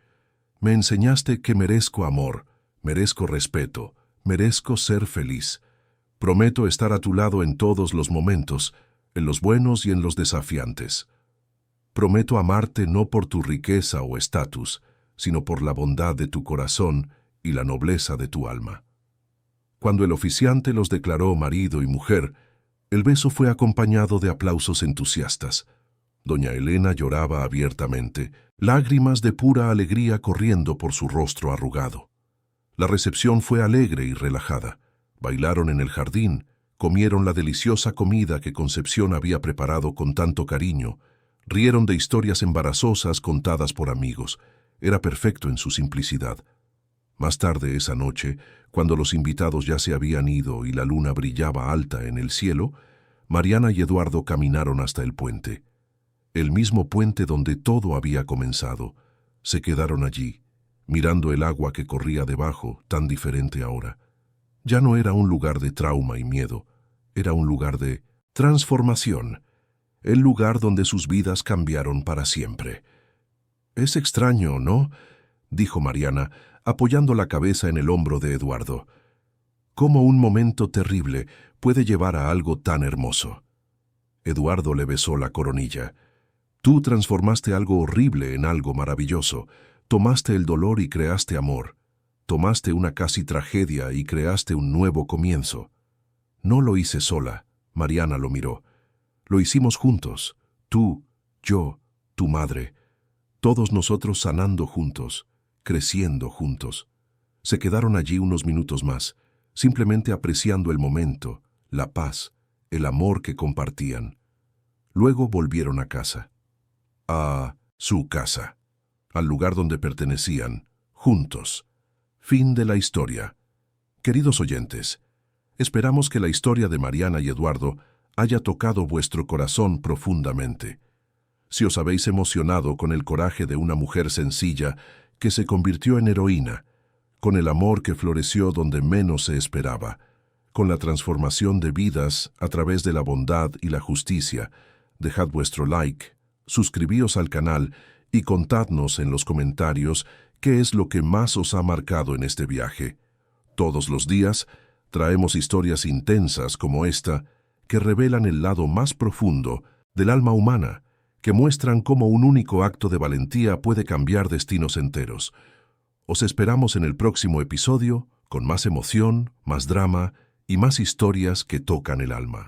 Me enseñaste que merezco amor, merezco respeto, merezco ser feliz. Prometo estar a tu lado en todos los momentos, en los buenos y en los desafiantes. Prometo amarte no por tu riqueza o estatus, sino por la bondad de tu corazón y la nobleza de tu alma. Cuando el oficiante los declaró marido y mujer, el beso fue acompañado de aplausos entusiastas. Doña Elena lloraba abiertamente, lágrimas de pura alegría corriendo por su rostro arrugado. La recepción fue alegre y relajada. Bailaron en el jardín, comieron la deliciosa comida que Concepción había preparado con tanto cariño, rieron de historias embarazosas contadas por amigos. Era perfecto en su simplicidad. Más tarde esa noche, cuando los invitados ya se habían ido y la luna brillaba alta en el cielo, Mariana y Eduardo caminaron hasta el puente. El mismo puente donde todo había comenzado. Se quedaron allí, mirando el agua que corría debajo, tan diferente ahora. Ya no era un lugar de trauma y miedo, era un lugar de transformación, el lugar donde sus vidas cambiaron para siempre. «Es extraño, ¿no?», dijo Mariana, apoyando la cabeza en el hombro de Eduardo. «¿Cómo un momento terrible puede llevar a algo tan hermoso?». Eduardo le besó la coronilla. «Tú transformaste algo horrible en algo maravilloso. Tomaste el dolor y creaste amor. Tomaste una casi tragedia y creaste un nuevo comienzo». «No lo hice sola», Mariana lo miró. «Lo hicimos juntos, tú, yo, tu madre, todos nosotros sanando juntos, creciendo juntos». Se quedaron allí unos minutos más, simplemente apreciando el momento, la paz, el amor que compartían. Luego volvieron a casa. A su casa, al lugar donde pertenecían, juntos. Fin de la historia. Queridos oyentes, esperamos que la historia de Mariana y Eduardo haya tocado vuestro corazón profundamente. Si os habéis emocionado con el coraje de una mujer sencilla que se convirtió en heroína, con el amor que floreció donde menos se esperaba, con la transformación de vidas a través de la bondad y la justicia, dejad vuestro like, suscribíos al canal y contadnos en los comentarios qué es lo que más os ha marcado en este viaje. Todos los días traemos historias intensas como esta que revelan el lado más profundo del alma humana, que muestran cómo un único acto de valentía puede cambiar destinos enteros. Os esperamos en el próximo episodio con más emoción, más drama y más historias que tocan el alma.